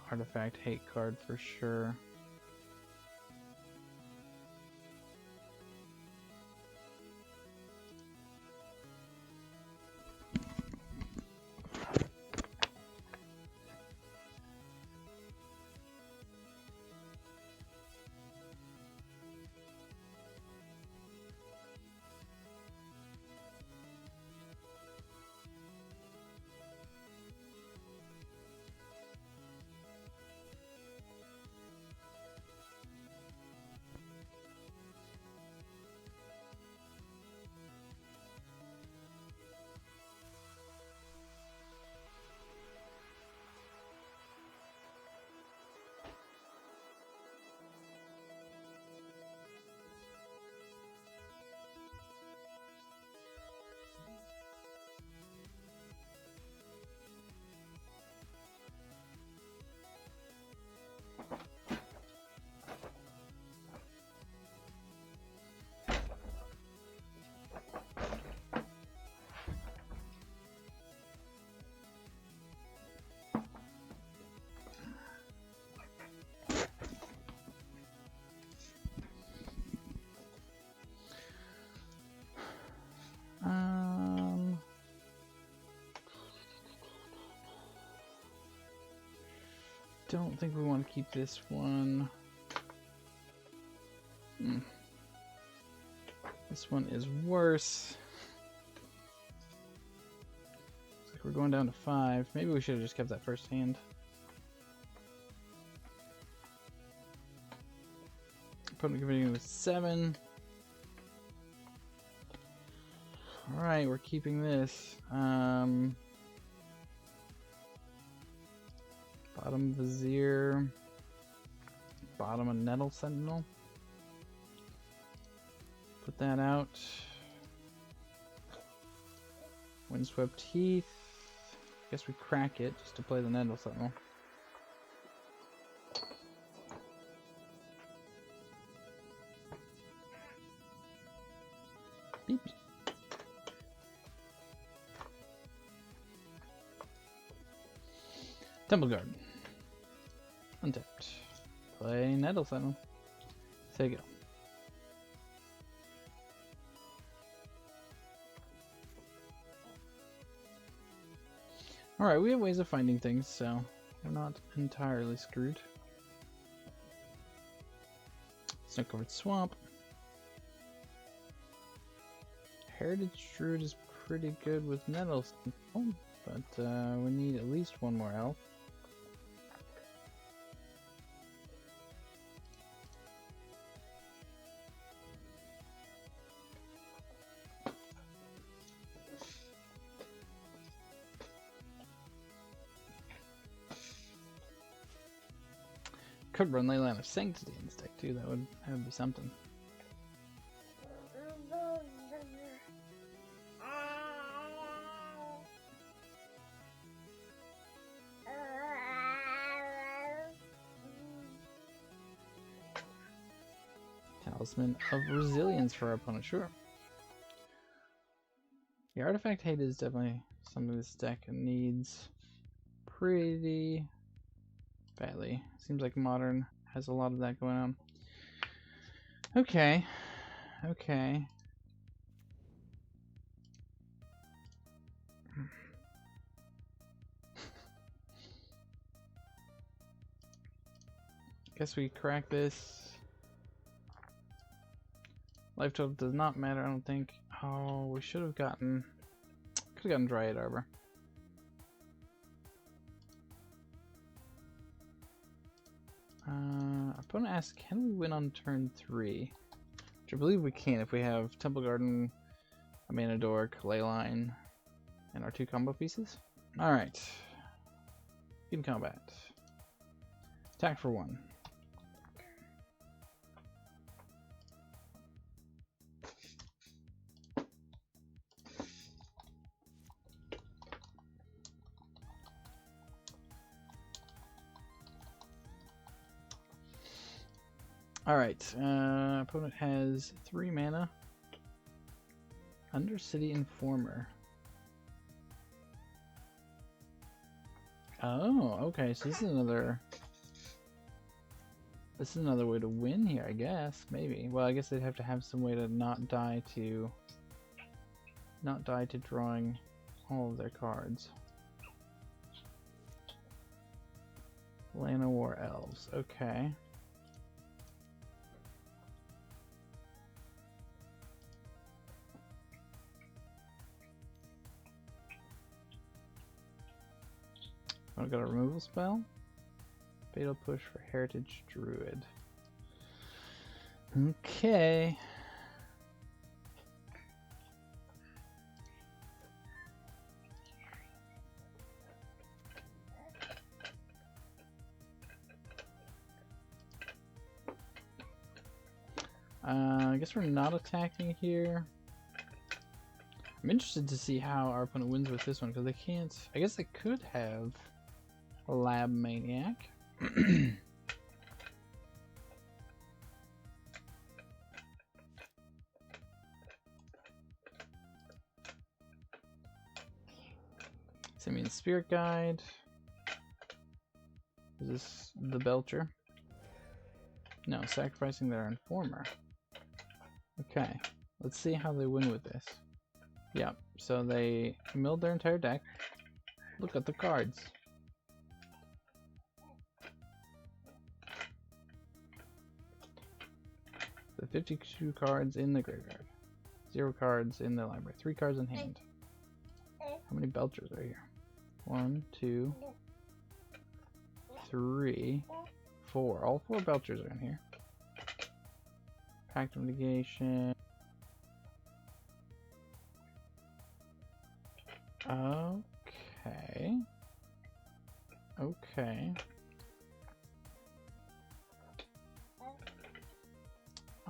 artifact hate card for sure. Don't think we want to keep this one. This one is worse. Looks like we're going down to 5. Maybe we should have just kept that first hand. Opponent converting with 7. Alright, we're keeping this. Bottom Vizier. Bottom a Nettle Sentinel. Put that out. Windswept Heath. Guess we crack it just to play the Nettle Sentinel. Beep. Temple Guard. Untapped. Play Nettle Sentinel. Take it. Alright, we have ways of finding things, so we're not entirely screwed. Snow Covered Swamp. Heritage Druid is pretty good with Nettle Sentinel, but we need at least one more elf. Could run Leyline of Sanctity in this deck too. That would be something. Talisman of Resilience for our opponent, sure. The artifact hate is definitely something this deck needs pretty badly. Seems like Modern has a lot of that going on. Okay. Okay. Guess we crack this. Life total does not matter, I don't think. Oh, we should have gotten... Could have gotten Dryad Arbor. Opponent asks, can we win on turn 3? Which I believe we can if we have Temple Garden, a Mana Dork, Leyline, and our 2 combo pieces. Alright. In combat. Attack for 1. Alright, opponent has 3 mana. Undercity Informer. Oh, okay, so this is another way to win here, I guess. Maybe. Well, I guess they'd have to have some way to not die to drawing all of their cards. Llanowar Elves, okay. I've got a removal spell. Fatal Push for Heritage Druid. Okay. I guess we're not attacking here. I'm interested to see how our opponent wins with this one, because they can't... I guess they could have a Lab Maniac. Simian Spirit Guide. Is this the Belcher? No, sacrificing their Informer. Okay, let's see how they win with this. Yep, so they milled their entire deck. Look at the cards. The 52 cards in the graveyard. 0 cards in the library. 3 cards in hand. How many Belchers are here? 1, 2, 3, 4. All 4 Belchers are in here. Pact of Negation. Okay. Okay.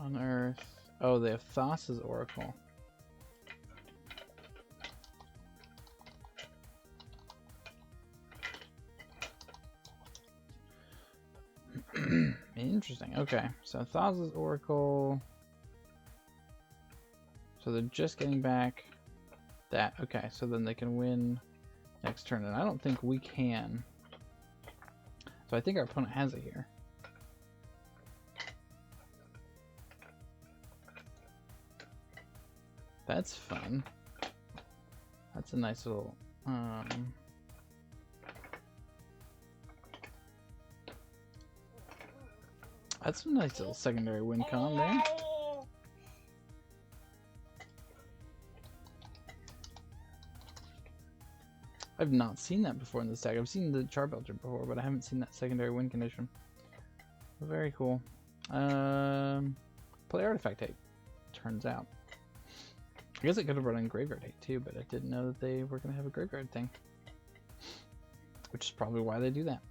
Unearth. Oh, they have Thassa's Oracle. Interesting. Okay, so Thassa's Oracle. So they're just getting back that. Okay, so then they can win next turn, and I don't think we can. So I think our opponent has it here. That's fun. That's a nice little that's a nice little secondary win con there. I've not seen that before in this deck. I've seen the Charbelcher before, but I haven't seen that secondary win condition. Very cool. Play Artifact Tape. Turns out. I guess I could have run in Graveyard Hate too, but I didn't know that they were going to have a Graveyard thing. Which is probably why they do that.